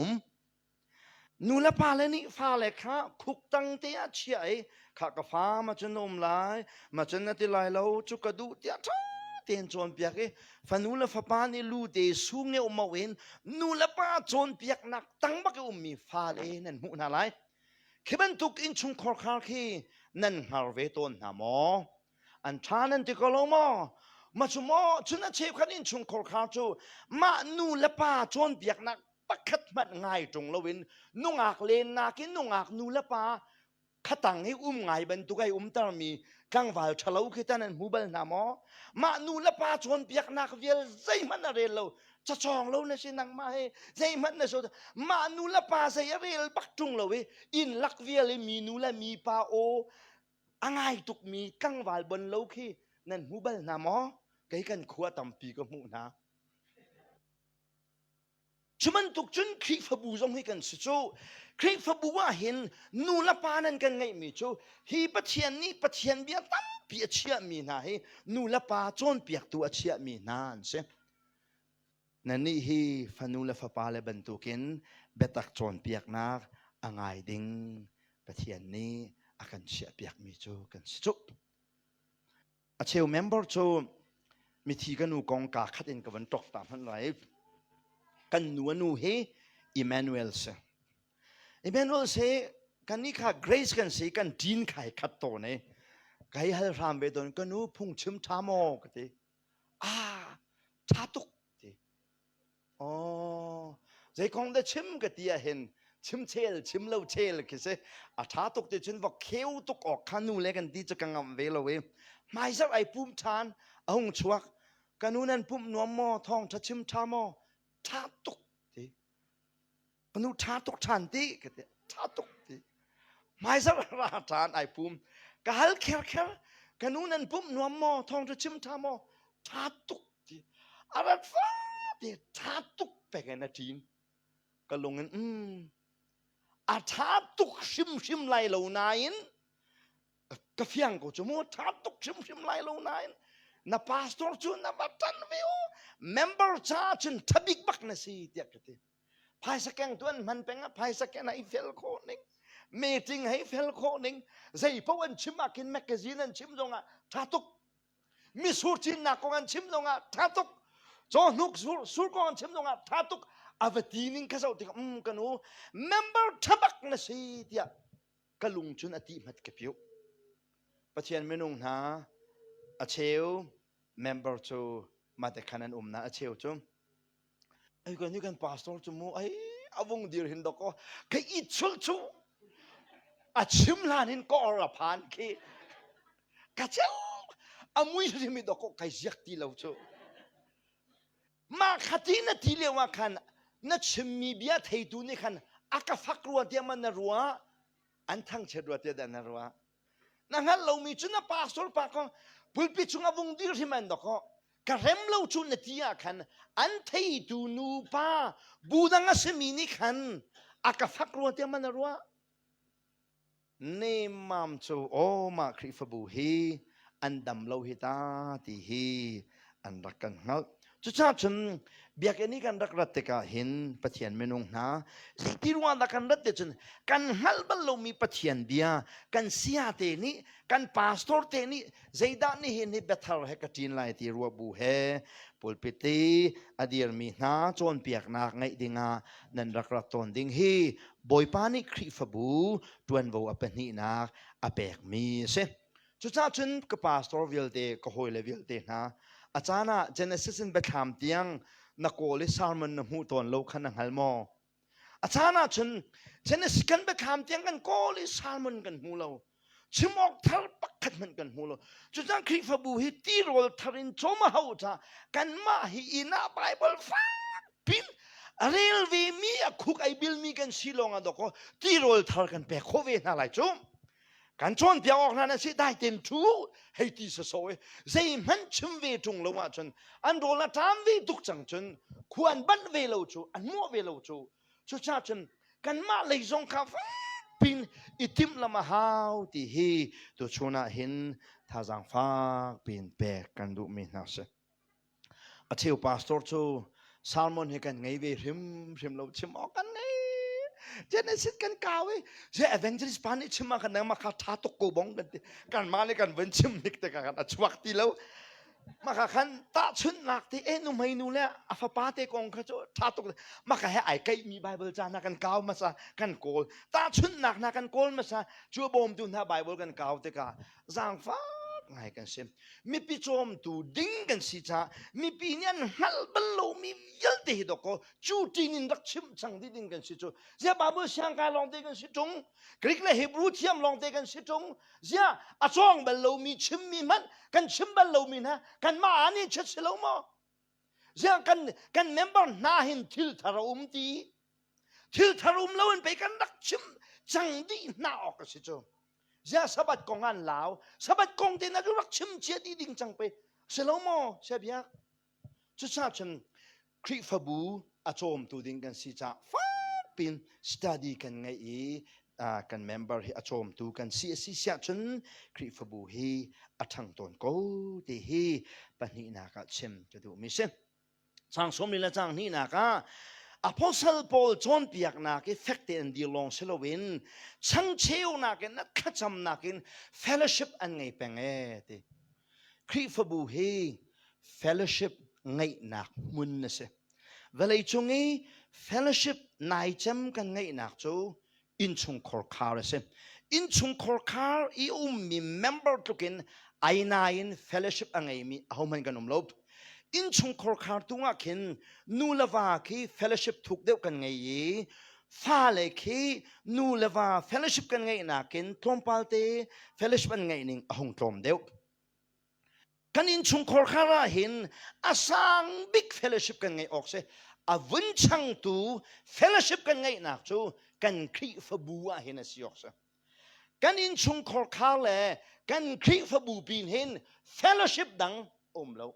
นูละป้าเลนี่ฟาเลข้าคุกตั้งเตียเชียข้ากฟ้ามาจนนมลายมาจนนาทีลายเราจุกระดูเตียท่าเต้นโจนเปียกฟันนูละฟ้าป้านี่ลูเดสูงเนี่ยมาเว้นนูละป้าโจนเปียกหนักตั้งบักมีฟาเลนั่นหูน่าไรคือมันตุกอินชงคอร์คาร์คีนั่นฮาร์เวต้นหามออันชานันติกโลมอมาชุมอชุนเชฟขันอินชงคอร์คาร์จูมานูละป้าโจนเปียกหนักปักขัดมันง่ายตรงละวินนุ่งอักเลนนากินนุ่งอักนูละป้าขัดตังให้ง่ายบรรทุกให้ตามีกังวาลฉลาวคิดนั้นหูเบลนามอมานูละป้าโจนเปียกหนักเวลใจมันอะไรเราจะจองเราเนี่ยสินังมาให้ใจมันเนี่ยสุดมานูละป้าใจอะไรปักตรงเราเวอินลักเวลมีนูละมีป้าโอง่ายตุกมีกังวาลบนเราขี้นั่นหูเบลนามอไกกันขวดตำปีก็มูนะชมันตุกจนคริฟบูจงให้กันสิจูคริฟบูว่าเห็นนูละปานั่นกันไงมีจูฮีปะเทียนนี่ปะเทียนเบียตั้มเปียเชียมีนาให้นูละปาจนเปียกตัวเชียมีนานเสนั่นนี่ฮีฟันูละฟ้าปาเลบันตุกินเบตักจนเปียกนักง่ายดิ่งปะเทียนนี่อากันเชียเปียกมีจูกันสิจูเชลเมมเบอร์จูมีทีกันนูกองกาขัดเองกับวันตกตามพันไหลกันนูเฮอิมมานูเอลเซกันนี่ค่ะเกรซกันสิกันดินไข่ขัดโตเนี่ยไก่ฮัลรามเบดอนกันนูพุ่งชิมทามอกติชาตุกติอ๋อใจคงได้ชิมกติเห็นชิมเชลชิมเล่าเชลคิดสิชาตุกติจนว่าเขียวตุกออกขานูเล็กันดีจะกังงเวลเวไม่สักไอปุ่มทานเอาหงชวกกันนูนั่นปุ่มนัวมอทองจะชิมทามอชาตุกติกันนูชาตุกชันติกติชาตุกติไม่สักราชานไอปุ่มกะฮัลเคกันนูนั่นปุ่มนัวมอทองจะชิมทามอชาตุกติอะไรฟ้าติชาตุกไปกันนะจีนก็ลงเงินชาตุกชิมไล่เหล่านายนก็เฟียงก็จะมัวชาตุกชิมไล่เหล่านายนะพาสตอร์จุนนะบัตันวิวเมมเบอร์ชาจุนทับบิกบักนะสิเดียกติภายสักแกงตัวมันเป็นภายสักแกงให้เฟลโคนิงมีจริงให้เฟลโคนิงใจเพราะวันชิมมากินแมกกาซีนันชิมตรงอ่ะชาตุกมีสูตรจินนักกันชิมตรงอ่ะชาตุกจอนุกสูตรกันชิมตรงอ่ะชาตุกอวตีนิงข้าศึกกันนูเมมเบอร์ทับบักนะสิเดียกลุงจุนอติมัดกับอยู่ปะเทียนเมนุงนะเชลเมมเบอร์จูมาแต่ขนาดนะเชลจูไอ้คนนี้กันพาสตอร์จูมูไอ้อาวงเดียร์เห็นดอกก็แค่อิจฉาจูชิมลานินก็อรพันแค่กะเจ้ามุ้ยที่มีดอกก็ใครยักตีเราจูมาขัดที่นั่นที่เรียกว่าขันนั่นชิมมีเบียร์ไทยตัวนี้ขันอากาฟักรัวเดียมันนรัวอันทั้งเชรัวเดียนรัวนั่นเรามีจุนพาสตอร์ปากก็ปุลปิจุงาวงดีที่มันดอกก็กระเร็มเราจุนที่อาขันอันไทยตูนูปาบูดังสมีนี่ขันอากาฟักรัวเดียมันรัวเนมามจูโอมาคริฟบูฮีอันดำเราฮิตาที่ฮีอันรักกันฮัลจุดจ้าเบียกนี้กันรักรัตติกาเห็นปะเทียนเมนุงนะที่รู้ว่ากันรัตติจนกันฮัลบัลเรามีปะเทียนเบียกันเสียเตนี่กันพาสตอร์เตนี่ใจด้านนี้เห็นนี่เบทาร์ให้กจีนไล่ที่รัวบูเฮปุลปิตีอดีร์มีนาจนเปียกนักไงดิ่งนั่นรักรัตตนดิ่งฮีบอยปานี่คริฟบูตวนโวอเปนี่นักอเปกมีเสจุดจ้าจนกับพาสตอร์วิลเตก็หอยเลวิลเตนะอาจารย์เจเนซิสเป็นแบบถามเตียง นักโกลิสารมันนหูตอนโลกขันหัลมออาจารย์ฉันสกันไปคำเตียงกันโกลิสารมันกันหูเราชิมอกทัลปักขัดมันกันหูเราจุดนั้นคริฟบูฮิตีโรลทารินโจมาหูจ้ากันมาฮิอินาไบเบิลฟังปินเรลวีมีคุกไอบิลมีกันสิลงอ่ะดอกตีโรลทาร์กันเปโคเวน่าไรจุ่มการชนเปียออกนั้นสิได้เต็มทูให้ตีสสวยใจมันชิมเวจงแล้วว่าจนอันโดนละตามเวตุกจังจนควรบันเวลจูอันมัวเวลจูชุดชาจนกันมาเลยจงคาฟ้าปินอิติมละมาฮาวที่เฮตัวชนะเห็นท่าจังฟ้าปินเปกันดูมีนักเสอธิวปาสตอร์จูซาลมอนให้กันไงเวริมเราชิมออกกันไงเจนสิทกันกาวเจอเวนเจลิสปานิชิมมากันนะมาขาท้าตกโกบงกันมาเลยกันเวนชิมนิกแต่กันชวักตีแล้วมาขันตาชุนหนักที่นุ่มให้นู่นแล้วอาฟาปาเตกงเขาจะท้าตกมาขันให้ไอ้ไก่มีไบเบิลจานักกันกาวมาซะกันโกลตาชุนหนักนักกันโกลมาซะชัวบอมตุนท่าไบเบิลกันกาวเตกาจางฟ้าไงกันเสียมีปีโจมตูดิ้งกันสิจ้ามีปีนี้ฮัลบัลโลมียัลตีดอกจูจีนินรักชิมจังดิ้งกันสิจูเจ้าบาบูช่างการลองเตกันสิจงกรีกและฮีบรูเทียมลองเตกันสิจงเจ้าอาจองบัลโลมีชิมมีมันกันชิมบัลโลมีนะกันมาอันนี้ชัดเจนแล้วมั้งเจ้ากันเมมเบอร์น่าเห็นทิลทารุมตีทิลทารุมแล้วมันไปกันรักชิมจังดีน่าออกกันสิจูเจ้าสบัดกองอันลาวสบัดกองเตน่าจะรักชิมเจียดีดิ่งจังไปเสร็จแล้วมั้งเสียบียกจุดชาติฉันคริฟบูอาโจมตัวดิ่งกันสิจ้าฟ้าปินสตัดดี้กันไงกันเมมเบอร์อาโจมตัวกันสิสิเสียฉันคริฟบูฮีอาทังตนกูที่ฮีปนินักชิมจะดูมิเช่จางสมนิละจางนี่นักApostle Paul John piak nak effect and di long selowin chang cheu nak na khacham nak fellowship an ngai penge ti khri fabu he fellowship ngai nak mun na se velai chungi fellowship nai cham kan ngai nak chu in chung khor khar se in chung khor khar I mi member tukin ai nain fellowship angai mi ahoman kanum lob in chung khor khar tunga khin nu lava khi fellowship thuk deuh kan ngai yi fa le khi nu lava fellowship kan ngai na kin tlompal te fellowship an ngai ning ahong tlom deuh kan in chung khor khara hin asang big fellowship kan ngai ok se a vun chang tu fellowship kan ngai nak chu kan khri fa buwa hin a siok sa kan in chung khor khar le kan khri fa bu pin hin fellowship dang lo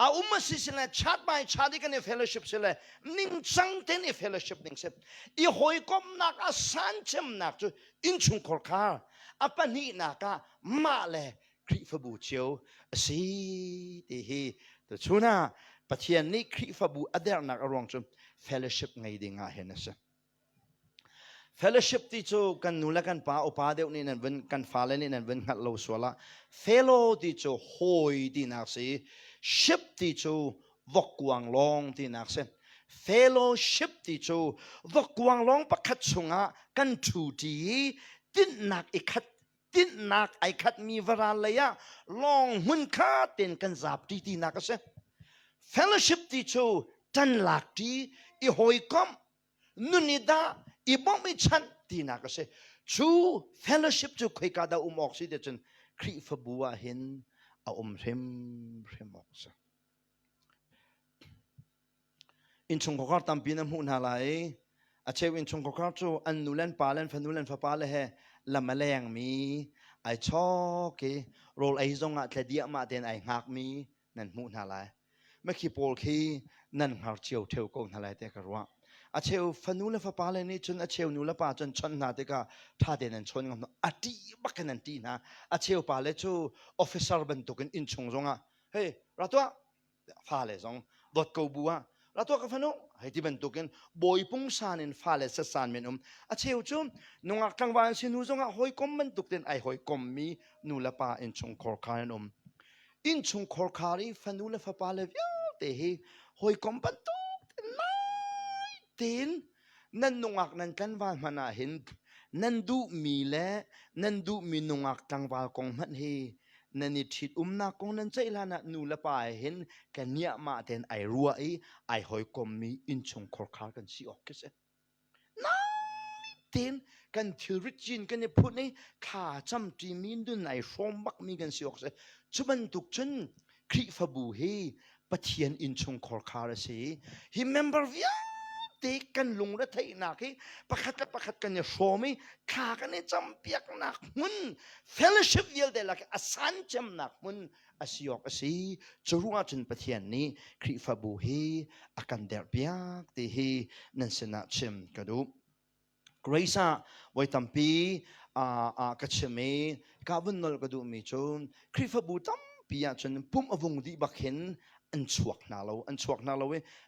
umma sisila chat by chadikan fellowship sila ning sang ten fellowship ning sep I hoi kom nak a sanchem nak chu in chung khor khar apani naka ma le khri fabu chiu si ti hi to chuna pathian ni khri fabu ader nak arong chu fellowship ngai dinga henasa fellowship ti chu kan nula kan pa opa deu ni nan ven kan fale ni nan ven khat lo swala fellow ti chu hoi ti nak si ship ti chu vokwang long ti nak se fellowship ti chu vokwang long pakhat chunga kan thu ti tin nak ai khat mi varan leya long hun kha ten kan zap ti nak se fellowship ti chu tan lak ti I hoi kom nunida I bom mi chan ti nak se chu fellowship chu khoi ka da oxi de chen khri fa buwa hin a rem oksa in chung khokar tampin am hun halai a chew in chung khokar chu an nulan palan fanulan fa pale he lamaleng mi ai choke rol ai zonga thadia ma ten ai ngak mi nan hun halai ma khi pol khi nan har chiu theu ko halai te karwa a chew fanula fa pale ni chun a chew nula pa chun chon na te ka tha de nan chon ngam ati bakanan ti na a chew pale chu officer ban tukin in chung zonga hey ratwa fa le zong dot ko buwa ratwa ka fanu hai ti ban tukin boy pung san in fa le sa san men a chew chu nungak tangwan sinu zonga hoi kom man tukten ai hoi kom mi nula pa in chung khor khan in chung khor khari fanula fa pale te hi hoi kom ban tin nan nungak nan kanwal mana hin nan du mi le nan du mi nungak tangwal kong man hi นันนิทิดนักกงนั้นใจลานะนูละไปเห็นกันเนียมาเต็นไอรัวไอหอยกลมมีอินชงคอร์คากันสิออกกันเสน้าเต็นกันทิริจินกันเนี่ยพูดนี่ข้าจำจีมินดุนไอฟอมบักมีกันสิออกเสชุบันตุกชนคริฟบูเฮปะเทียนอินชงคอร์คาเสฮิเมมเบอร์วิอาเด็กกันลงระไทยนักประคัดกันเนี่ยโชมิข้ากันเนี่ยจำเปียกนักมุนเฟลชิพเดียวเดลักอาสันจำนักมุนอาศิยอกอาศิจรัวจนปะเทียนนี้คริฟบูเฮอากันเดร์เปียกเตเฮนันสนาชิมกระดูกรีซ่าไว้ตั้มปีกัจเฉมกาวันนลกระดูมีจนคริฟบูตั้มปีจนปุ่มอวงดีบักเห็นอันชวกนาเรา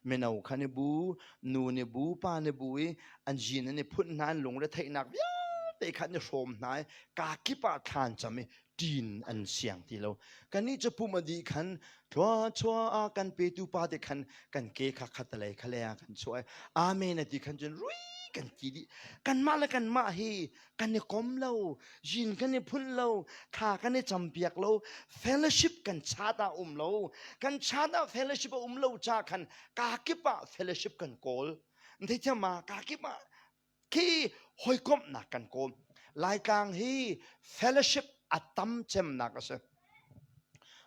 เมนเอาคันบูนูเนบูปาเนบูอันจีนเนี่ยพุ่นนานลงแล้วไทยนักยาแต่ขันเนี่ยโสมนายกากิปะทานจำไม่ดินอันเสียงที่เรากันนี้จะพูดมาดีขันชัวกันเปตูปาเดขันกันเกะขัดอะไรขะเลยกันช่วยอาเมนดีขันจนรุยกันกีดีกันมาแล้วกันมาเฮกันเนี่ยก้มเรายินกันเนี่ยพุ่นเราขากันเนี่ยจำเปียกเราเฟลชิพกันชาตาเรากันชาตาเฟลชิพเราจ้ากันกากิปะเฟลชิพกันโกลที่จะมากากิปะที่หอยก้มหนักกันโกลรายการฮีเฟลชิพอัตตัมเจมนักเส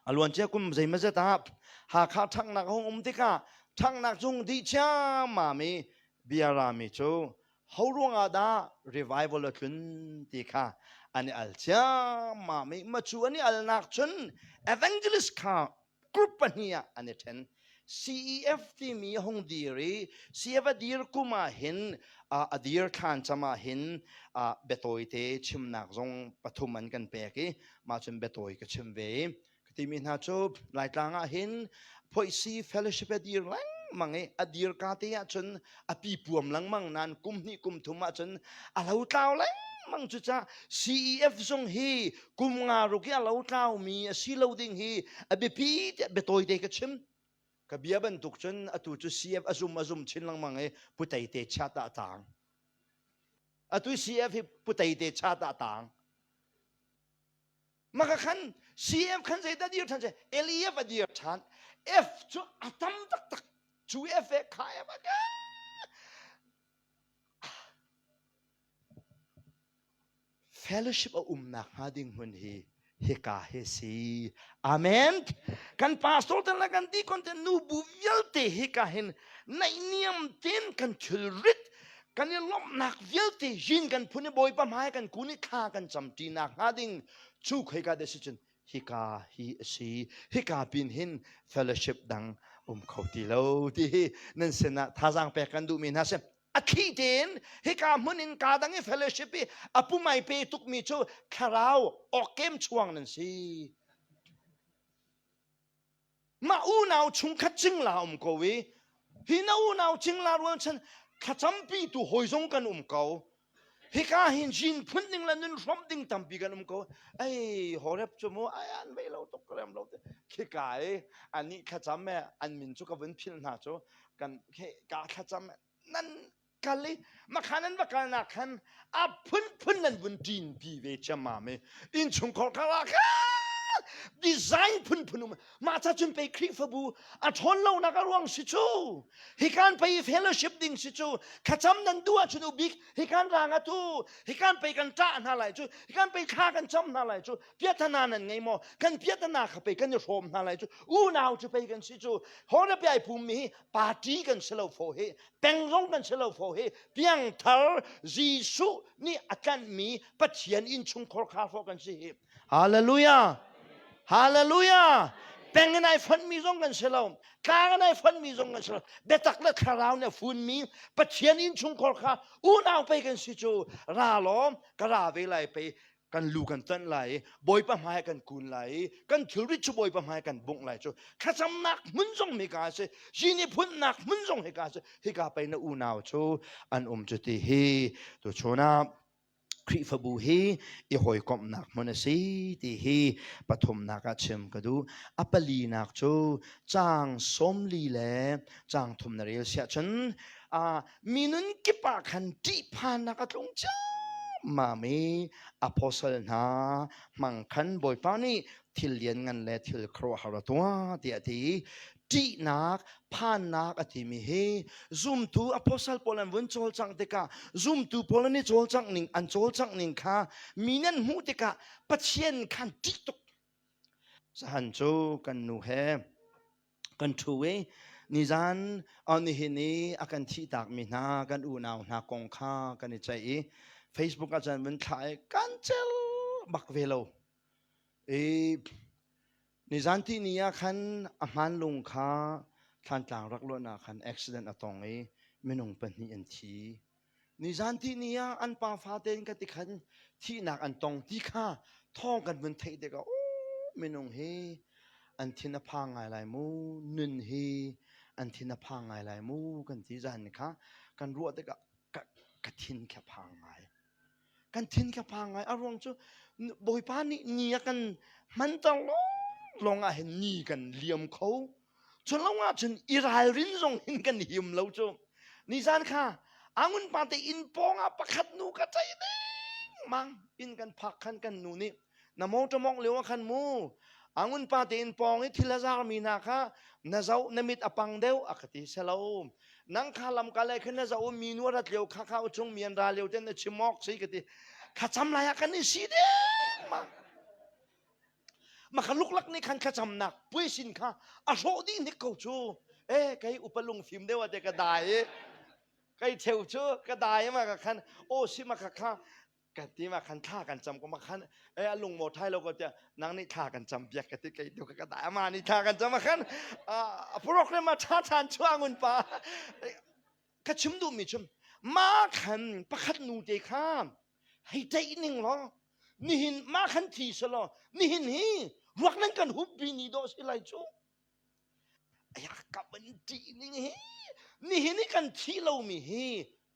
อลวนเจ้ากุมใจมาจะตาหากข้าทั้งนักห้องติกาทั้งนักจงที่จ้ามามีเบียรามิโจเขาร่วงอาดา revival ขึ้นที่ข้าอันนี้อัลจ้ามาไม่มาชูอันนี้อัลนักชน evangelist ข้ากรุ๊ปนี้อันนี้เช่น CEF ที่มีห้องดีรี CEF ดีร์กุมาเห็นดีร์ขันจะมาเห็นเบตอยเตชิมนักจงปฐุมันกันเปกี้มาจนเบตอยก็ชิมเวที่มีหน้าจบหลายต่างเห็นพอยซี fellowship ดีร์แรงมังอดีร์กาเตียจนปีปวมหลังมังนานกุมนี่กุมทุมาจนเราเต้าแรงมังจุจ้า CEF ทรงฮีกุมงารุกยาเราเต้ามีสิเราดิ่งฮีเบปีเบตอยเตก็ชิมกับเบียบันทุกจนตุจุ CEF อซุมชินหลังมังพุทธเตชาตาต่างตุ CEF พุทธเตชาตาต่างมากขัน CF ขันใจได้ดีทันใจ LEF ดีทัน F จูอัตมตักจู F ขายมากัน Fellowship นักหาดิ่งหุ่นเฮกาเฮซีอาเมนกันพาสโตร์แต่ละกันที่คนจะนูบุวิลเตเฮกาเห็นในเนียมเต็นกันเฉลิดกันยังล้มหนักวิลเตยินกันพูนบอยปั๊มหายกันกูนี่ฆ่ากันจำจีนักหาดิ่งชูเฮกาเดซิจนฮิกาฮีซีฮิกาบินหินเฟลชิพดังเขาตีโลที่นั่นเสนาท่าจังเปกันดูมินาเซอคิดเองฮิกามุนินกาดังเฟลชิพอปุไม่เปตุกมีชูคาราวออกเกมช่วงนั่นสิมาอูนาวชุงขัดจิงลาเขาวิฮินาอูนาวจิงลาวันฉันขัดจำปีตุหอยจงกันเขาฮิกาหินจินพุ่นดิ่งละนุนรำดิ่งตั้มปีกันเขาไอ้ฮอรับจมูกไอ้อันไม่เราตกกระมเราฮิกาอันนี้ขัดจำแม่อันมินจุกับวันพิลนาโจกันกาขัดจำนั่นกันเลยมาขันนั้นมากันนักขันพุ่นนั้นวันจีนปีเวชมาเมอินชงขอคาราคาดีไซน์พุ่นมาถ้าจนไปคริฟบูทนเรานักร้องสิจูฮิการไปเฟลชิพดิ่งสิจูขจำนั้นด้วยจูบิกฮิการร่างตูฮิการไปกันจ้าหน้าไหลจูฮิการไปฆ่ากันจำหน้าไหลจูเพียรนานั่นไงโมกันเพียรนาขับไปกันจะชมหน้าไหลจูนาวจะไปกันสิจูฮอร์เบียภูมิปาร์ตี้กันเชลโฟเฮแต่งร้องกันเชลโฟเฮเพียงเธอจีสุนี่อาการมีปัจเจียนอินชุงคอร์คาโฟกันสิฮาเลลูยาฮาเลลูยาเป็นไงฟันมีจงกันเสลามกางไงฟันมีจงกันเสลามเบตักเล็กคาราวเนี่ยฝุ่นมีปัจเจียนอินชุงคอร์คาเอาไปกันสิจูราล้อมกราเวลัยไปกันลูกันตันไหลบอยปั๊มหายกันกุนไหลกันถือริชบอยปั๊มหายกันบุงไหลจูข้าจำนักมึนจงไม่กาเสจีนี่พุ่นนักมึนจงให้กาเสให้กาไปนะเอาจูอันจุติเฮตัวโชนาคริฟบูเฮอีหอยกอมนักมันสิที่เฮปฐมนักเชมกระดูอัปลีนักโจจางสมลีแลจางทุมนเรียลเสียฉันมีนุนกิปะขันติพานักตรงจ้ามามีอโพสลนามังคันบอยปานี่ ทิลเลียนงันและทิลครัวหารัตัวเตียทีจีนักผ่านนักอธิมิเฮซุ่มตูอพอลสัลปอลันวันโจลจังเตกะซุ่มตูปอลันนี่โจลจังนิงอันโจลจังนิงค่ะมีนั่นหูเตกะปัจเจียนขันจิตกสหันโจกันนูเฮกันทูเวนิจานอันนี้นี่อาการที่ตากมีนากันอูนาวนักกงข้ากันในใจFacebook อาจารย์มันขายกันเจลบักเวโลนิจานที่นี่คันอามันลงข้าทันต่างรักล้วนคันอุบิเหตุอะตองไม่นงเป็นนี่อันทีนิจานที่นี่อันป่าฟ้าเต็นกันที่คันที่นักอันตองที่ข้าท่องกันบนเทเด็กไม่นงเฮอันที่นับพังไงไรมูนุนเฮอันที่นับพังไงไรมูกันที่จันค่ะกันรัวเด็กกันทิ้งแค่พังไงกันทิ้งแค่พังไงอารมณ์จู่บอยป้านี่เนียกันมันต้องลองเห็นนี่กันเลี้ยมเขาจนเราว่าจนอิราลินส่งเห็นกันหิมเราจู่นี่จันค่ะอังุนปาเตอินปองประคัดนูกระใจเด้งมังอินกันพักขันกันนูนี่น้ำมองจะมองเลี้ยวขันมูอังุนปาเตอินปองนี่ทิลาซามีนาค่ะนาเจ้านมิดอปังเดียวอคติเสลานังข้าลำกาเลยขึ้นนาเจ้ามีนวดเลี้ยวข้าจงมีอันดาเลี้ยวเจนชิมอกสิกติข้าจำลายกันนี่สิเด้มาขลุกลักนี่ขันข้าจำหนักปุ้ยสินข้าอโศดีนี่เขาจูใครอุปลุงฟิล์มเดียวเด็กกระไดใครเที่ยวจูกระไดมากับขันโอ้สิมาข้ากันที่มาขันท่ากันจำก็มาขันลุงโมไทยเราก็จะนั่งนี่ท่ากันจำเบียกกันที่ไกเดียวกันได้มานี่ท่ากันจำมาขันพวกเรามาท่าทานช่วงุนป่าก็ชิมดูมิชิมมาขันประคัดนูเดข้ามให้ใจนิ่งหรอนี่หินมาขันทีสลอนี่หินฮีรักนั้นกันหุบบีนี่โดสิไลจูอยากกับมันจีนี่ฮีนี่หินนี่กันที่เรามีฮี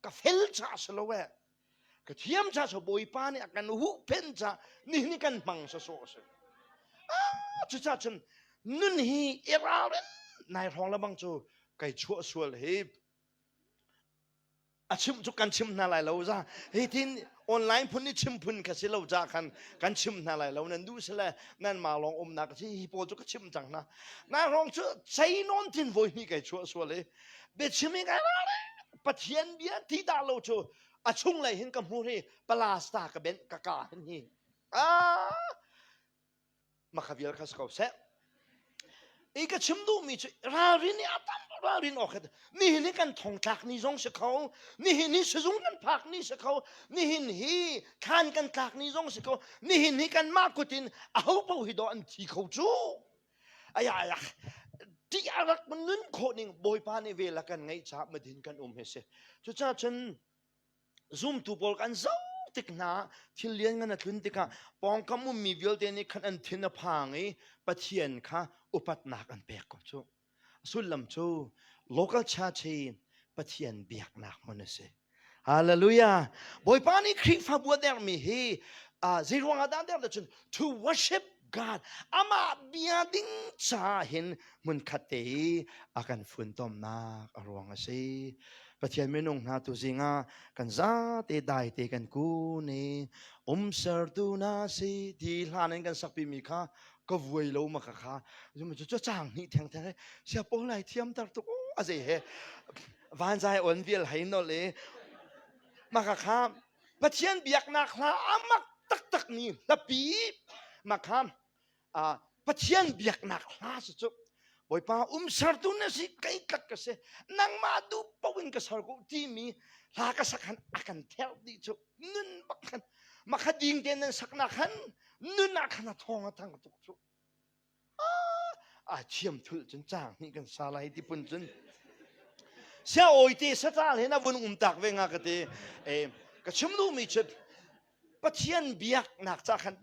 กับเฟลชาสลอเวก็เทียมจ้าสบอยป้าเนี่ยกันหูเป็นจ้านี่กันมังสะโซสจ้าฉันนุ่นฮีเอราเรนนายท้องแล้วบังจูไก่ชั่วส่วนเฮบชิมจุกันชิมนาลายเราจ้าเฮ้ยที่ออนไลน์พุ่นนี่ชิมพุ่นกันสิเราจ้ากันชิมนาลายเรานั่นดูสิเลยนั่นมาลองอมนักที่ฮิปโปจุกชิมจังนะนายลองชั่วใช้นอนทิ้งไว้นี่ไก่ชั่วส่วนเลยเบ็ดชิมยังไงล่ะปัจเจียนเบียที่ดาเราชั่วชุ่งเลยเห็นกับมูรีปลาสตากับเบนกากาเห็นนี่มาขวิลคัสเขาเสะอีกชิมดูมีรารินอาตัมรารินออกนี่เห็นกันทองทักนี่จงสเขานี่เห็นนี่สงกันพักนี่สเขานี่เห็นฮีขานกันทักนี่จงสเขานี่เห็นกันมากกุตินเอาไปหิดอันที่เขาจูยที่อารักมันนุ่นโคนิ่งบอยปานี่เวลากันไงชามาดินกันเฮเสจ้าฉันzoom tu bol kan zo tikna thil lian ngana thun tika pong kamu mi vil te ni khan an thina phangi pathian kha upat nak an pek ko chu sulam chu local church pathian biak nak monase hallelujah boy pani khri fa bu der mi he zirwang adam der chun to worship God ama biading cha hin mun khate akan fun tom nak arwang ase pathian menung na tu zinga kan za te dai te kan ku ne ser tu na si ti hlan kan sak pi mi kha ko voi lo ma kha zum chu chang ni thang thang sia po lai thiam tar tu a je he van zai on vil hai no le ma kha pathian biak na kha amak tak tak ni la pi ma kha pathian biak na kha su chu boy pa sartu na si kay kat kasi nang madu pawin ka sarko timi lakasakan akan tel di chu nun bakan makading din ng saknakan nun akan na thonga tang tuk chu chiam thul chun chang ni kan salay ti pun chun siya oy ti sa tal hena bun tak ve nga kati ka chumnu mi chut pathian biak nak cha khan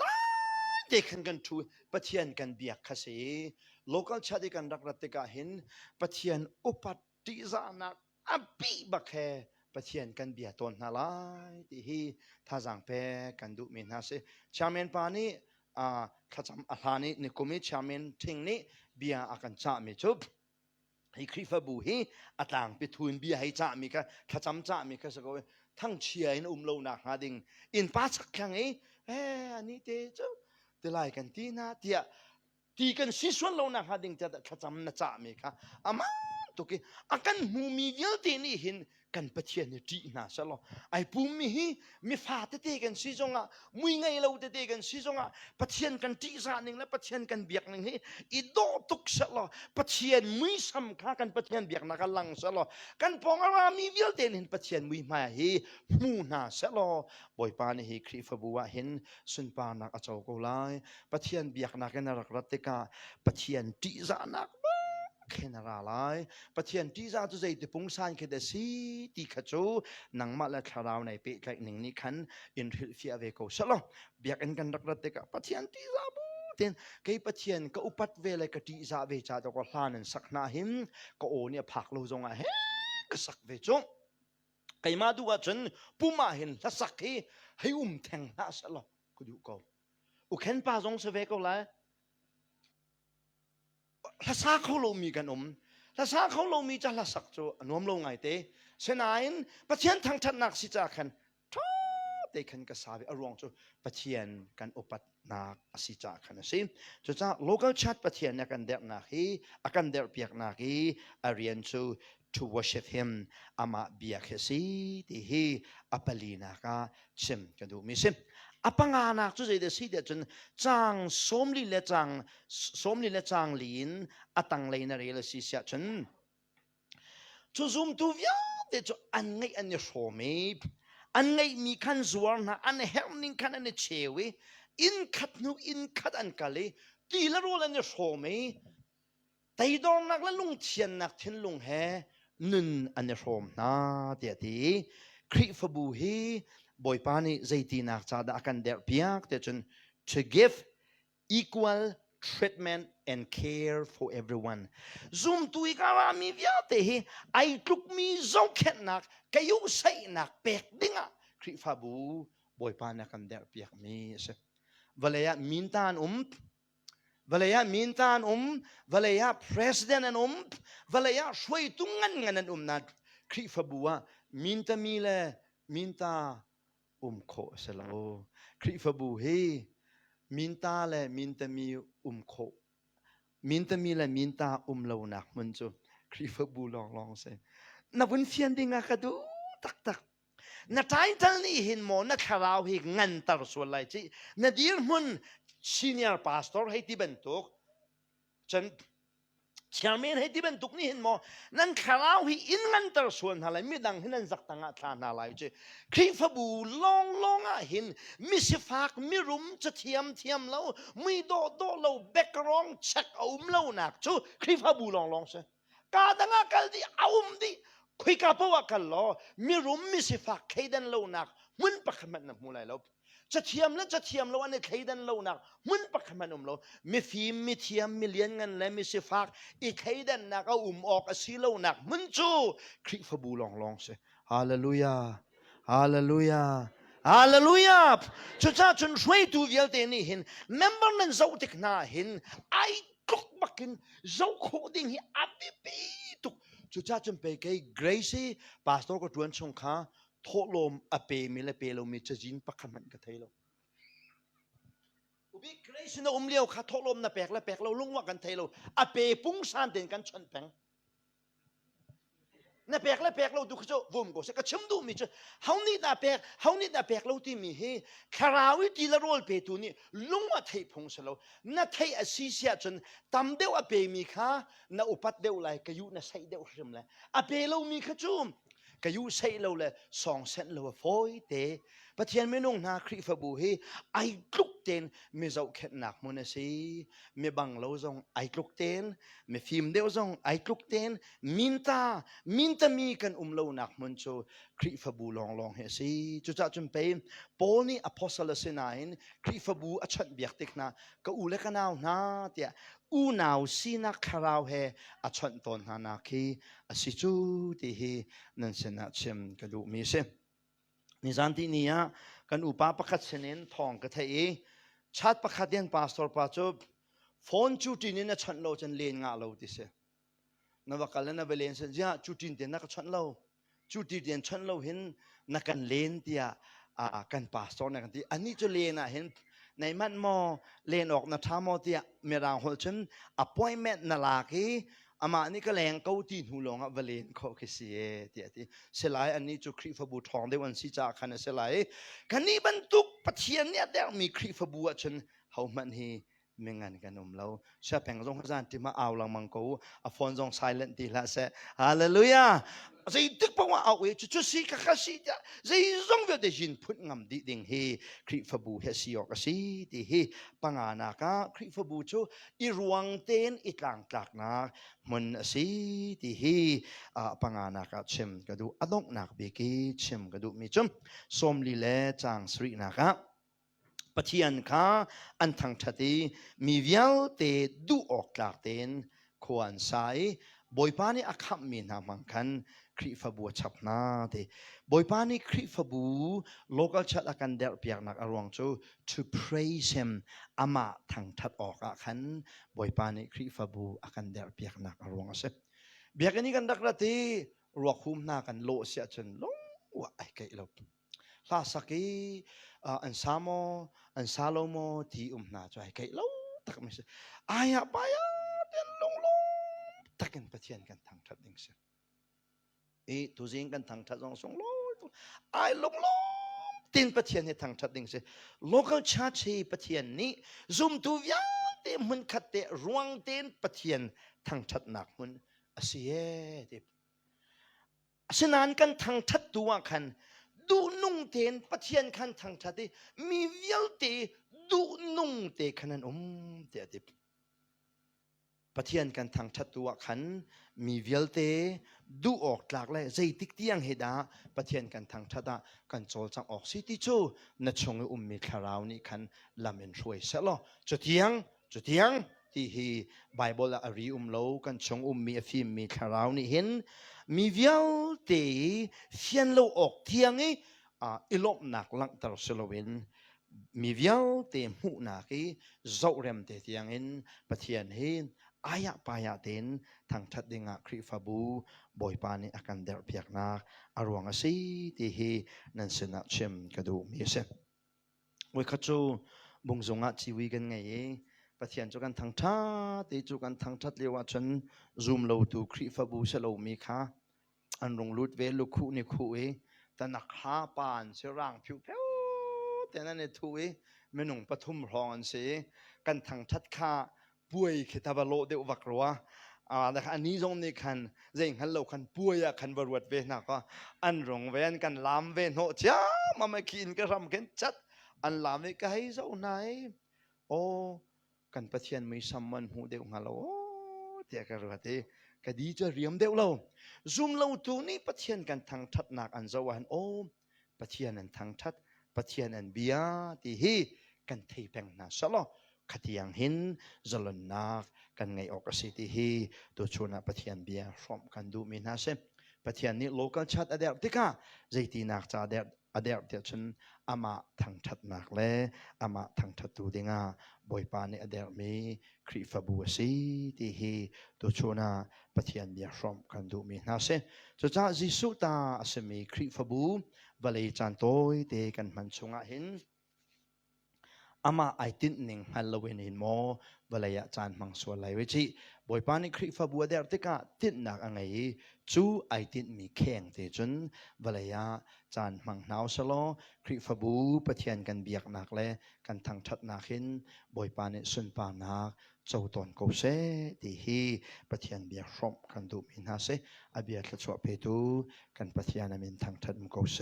te khan kan thu pathian kan biak khase local chadi kan rak rat ka hin pathian upat ti za nak api bakhe pathian kan bia ton na lai ti hi thajang pe kan du min ha se chairman pa ni khacham ahlani ni komi chairman thing ni bia akan cha mi chup hi khrifa bu hi atang pe thun bia hi cha mi ka khacham cha mi ka sago thang chia in lo na ha ding in pa sak khang ani te chu te lai kan ti na tia ตีกันซิส่วนเราหนักหาดิ่งจะขจำนะจ่ามีค่ะอามาตุกี้อากันหูมีเยอะตีนี่เห็นกันปะเทียนดีน่าสลอไอ้ปุ่มมีฟ้าเตะกันซิจงอ่ะมุยไงเราเตะกันซิจงอ่ะปะเทียนกันตีสาหนึ่งแล้วปะเทียนกันเบียกหนึ่งอีโดตุกสลอปะเทียนมุยซ้ำค่ากันปะเทียนเบียกนักลังสลอกันปองอะไรมีเยอะตีนี่ปะเทียนมุยมามูน่าสลอบอยปานครีฟบัวเห็นสุนปานักอเจ้ากูไลปะเทียนเบียกนักกันรักรัตติกาปะเทียนตีสานักเขนราไลปะเทียนตีสาตุใจติปุงสานเคเดซีตีขจูนังมาละคาราวในเปกไกหนึ่งนี้ขันอินทิลฟิอาเวโกสลอเบียกกันรักรัตติกาปะเทียนตีสาบูเต็นไกปะเทียนก็อุปัตเวลกตีสาเวจาตก็ลานันสักนาหิมก็โอเนี่ยผักโลจงอ่ะเฮ้ก็สักเวจงไกมาดูว่าจนปุ่มาเห็นละสักให้แทงละสลอก็ดูก็อุเข็นป้าจงเสวก็เลยละซาเขาโลมีกันละซาเขาโลมีจะละสักโจนวมโลไงเตเสนาอินปะเทียนทางทันนักสิจากันท้อเตขันกษาวิอรวงโจปะเทียนกันอุปัตนักสิจากันสิจะจ้าโลกาชัดปะเทียนนักกันเดร์นักอากันเดร์เปียกนักอาเรียนโจto worship him ama biakhesi ti hi apalina ka chim kan du mi sim apanga nak chu zai de si de chun chang somli le chang lin atang leina re le si sia chun chu zum tu vya de chu an ngai an ni shome an ngai mi khan zuar na an herning khan an chewi in khat an kale ti la ro la ni shome tai dong nak la lung thian nak thin lung heนุนอันนี้รวมน่าเดียดีคริฟบูฮีบอยปานีใจตีนักจาดากันเดร์เปียกแต่จน to give equal treatment and care for everyone zoom ตุยกาลามีวิอาเตฮีไอทุกมีโจเข็นนักกยุใส่นักเป็กดิ้งอ่ะคริฟบูบอยปานีกันเดร์เปียกมีเสวเลยะมินตานวลายะมินตานวลายะ president อันวลายะช่วยตุงันนันนัดคริฟบัวมินตามีเลมินตาโคเสลาคริฟบัวเฮมินตาเลมินตามีโคมินตามีเลมินตาเลานักมันจูคริฟบัวลองเสนับวันเฟียนดิ่งกระดูตักนัดไทยทันนี้เห็นโมนักข่าวเห็นเงินตร์ส่วนไรจีนัดเดียร์มันsenior pastor ให้ที่บรรทุกฉันchairman ให้ที่บรรทุกนี่เห็นมั้ยนั่นข่าวให้อินกันตร์ส่วนอะไรไม่ดังให้นั่นสักตั้งอาทานอะไรจีคริฟบูลองอ่ะเห็นมิสฟากมิรุมจะเทียมแล้วไม่โดเราแบ็กกรองเช็คเอาเราหนักจูคริฟบูลองเสกาดังกันที่เอาดิคุยกับพวกกันล้อมิรุมมิสฟากให้ดันเราหนักมันปักมันนับมูลายแล้วจะเทียมแล้วอันนี้ใครดันเราหนักมันปักมันเรามีฟิล์มมีเทียมมีเลี้ยงเงินและมีสิฟักอีกใครดันนักเอาออกสีเราหนักมันจูคริฟบูลองเสฮาเลลูยาฮาเลลูยาฮาเลลูยาจุดจ้าจนช่วยดูเยอะเต็นี่เห็นเมมเบอร์นั้นเจ้าติกนาเห็นไอ้กุกบักินเจ้าโคดิ้งเห็นอับปีตุกจุดจ้าจนไปเกย์เกรซี่พาสตอร์ก็ชวนชงค้าทอลมอเปมิเลเปลมีจะจินปักมันกระเทยเราอุบิเกรซินเลี้ยวขาทอลมน่ะแปลกเราลุงว่ากันเทยเราอเปปุ้งซานเด่นกันชนแผงน่ะแปลกเราดูเขาจะวุ่นก็เสกชิมดูมีจะเขานี่น่ะแปลกเราที่มีเฮคาราวิตีละโรลเปตูนี่ลุงว่าเทยพงเสเราน่ะเทยอาศิเสียจนตำเดียวอเปมีขาน่ะอุปัตเดียวไรก็อยู่น่ะใส่เดียวชิมเลยอเปเรามีขจุมก็อยู่ใส่เราเลย2 เซนเราฟอยเตะปะเทียนไม่นุ่งนาคริฟบูเฮไอ้กลุกเตนไม่เจ้าแค่หนักมันสิไม่บังเราจงไอ้กลุกเตนไม่ฟิล์มเดียวจงไอ้กลุกเตนมินตามีกันเราหนักมันโจคริฟบูลองเฮสิจุดจ้าจุนเป็นปอนี่อพอสเลสนายน์คริฟบูอัจฉริยะติกนะก็อุเลกันเอาหน้าเตียอูนาวซีนักคาราวเฮอัจฉริตอนนาคีอสิจูที่เฮนั่นเสนาเชมกระดูมีเสนิสันที่นี่กันอุปาประคัตเสนินทองกระเทยชัดประคัตเดียนพาสตอร์ป้าจูฟอนจูตินินฉันเราจันเลนงาเราดิเสนวักกันแล้วนเวเลนเสียจูตินเดียนนักฉันเราจูตินเดียนฉันเราเห็นนักกันเลนเดียกันพาสตอร์นักกันที่อันนี้จะเลนเห็น ในมันมอเลนออกนะทามอเตียเมรางหอฉัน appointment นาลากีอามานี่ก็แรงเก้าตีนหูลงอ่ะเวเลนเขาคิดเสียเดียที่เสลายอันนี้จุครีฟบูทองได้วันสิจากขันเสลายคันนี้บรรทุกปะเทียนเนี่ยได้มีครีฟบูฉันเขามันฮีไม่งั้นกันเราเชื่อแผงตรงข้างที่มาเอาลังมังกูอ่ะฟอนซองไซเลนตีละเสฮาเลลูยาใจตึกเพราะว่าเอาไว้จุดสีกับข้าสีจ้ะใจจงเวดยินพุทธงามดิดิ่งเฮครีฟบูเฮสิออกสีที่เฮปังอานักครีฟบูชูอีรวงเต้นอีต่างจากนักมันสีที่เฮปังอานักชิมกระดูอดงนักเบกีชิมกระดูมีจุมสมลีเลจางสรีนักปะเทียนข้าอันทั้งทัดีมีเวียลเตดูออกจากเต้นควรใช้บอยปานี่อักขมีนามังคันคริฟบัวฉับนาเตบอยปานี่คริฟบู local church อากันเดร์เปียกนักอรวงจู to praise him อามาทั้งทัดออกอาคันบอยปานี่คริฟบูอากันเดร์เปียกนักอรวงเสเบียกันนี้กันดักระตีรวกคุมนากันโลเสียจนลงว่าไอ้เกลบลาสักีอันซามออันซาโลโมที่นาจอยเกลบตักไม่ใช่อายะไปอ่ะเดินลงตักกันปะเทียนกันทั้งทัดดิ่งเสียตุจิงกันทั้งทัดสองโลไอ้ลงตินปะเทียนให้ทั้งทัดดิ่งเสียโลกชาติปะเทียนนี้ซุ่มตัวยันเตมันขัดเตรวงเตนปะเทียนทั้งทัดหนักมันเสียเด็บฉะนั้นกันทั้งทัดตัวกันดูนุ่งเตนปะเทียนกันทั้งทัดมีเวลเตดูนุ่งเตขนาดเตเด็บปะเทียนกันทั้งทัดตัวกันมีเวลเตดูออกหลากเลยใจติ๊กเตียงเฮดาปะเทียนกันทั้งทัดกันโจลจังออกสิที่จูนัชงมีคาราวนี่กันลาเมนช่วยเสร็จจุดเทียงที่ฮีไบเบิลอารีโลกันชงมีฟิมมีคาราวนี่เห็นมีเวลเตเสียนโลออกเทียงอิลบหนักลังตรสโลเวนมีเวลเตหูนักเจ้าเรมเตเทียงเห็นปะเทียนเห็นอายะปายะเต็นทางทัดดิงคริฟบูบอยปานีอากันเดร์เปียกนักอารวงสีที่ฮีนันสนับชิมกระดูมีเสวัยขจูบุงจงอาชีวิกันไงปะเทียนจุกันทางทัดที่จุกันทางทัดเรียกว่าฉันซูมโลตูคริฟบูเชโลมีค่ะอันลงลุดเวลุคุนิคุแต่นักหาปานเสร่างผิวเผาแต่นั่นเนี่ยทุยไม่หนุ่งปฐุมรองเสกันทางทัดค่าป่วยคิดว่าโลเดียววักรัวแต่อันนี้ตรงนี้คันเร่งฮันโลคันป่วยคันบรวดเวนักก็อันรงเวนกันลามเวนโหจ้ามาไม่กินก็รำกันจัดอันลามนี่ก็ให้เจ้าไหนโอ้กันปะเทียนไม่ซ้ำมันหูเดียวฮันโลเดี๋ยวกันว่าที่ก็ดีจะเรียมเดียวเราซุ่มเราตัวนี้ปะเทียนกันทางทัดนักอันเจ้าวันโอ้ปะเทียนอันทางทัดปะเทียนอันเบียที่ฮีกันเทแปงนาสละขัดยังหินจลนนักกันไงออกสิที่ฮีตัวชนะปะเทียนเบียร์ฟอมกันดูมีนาเซปะเทียนนี้ local chat อเดียร์ติกาใจตีนักจะอเดียร์เดียร์ฉันอามาทางทัดนักเล่อามาทางทัดดูดิงาบอยปานี่อเดียร์มีคริฟบัวสิที่ฮีตัวชนะปะเทียนเบียร์ฟอมกันดูมีนาเซจะจะจิสุตาสมีคริฟบัววลัยจันโตยเตกันมันชงอาหินอามาไอตินหนึ่งฮัลโลวีนหินโมวลัยจานมังสวลายเวจิบอยปานิคริฟบัวเดอร์ติกาตินนักอังไงจูไอตินมีแข่งเตจุนวลัยจานมังนาวสโลคริฟบัวปะเทียนกันเบียกนักเลกันทางทัดนักหินบอยปานิสุนปานักเจ้าตอนกูเซที่ฮีปะเทียนเบียกฟอมกันดูมินฮาเซอเบียกชัวเพตูกันปะเทียนมินทางทัดมุกูเซ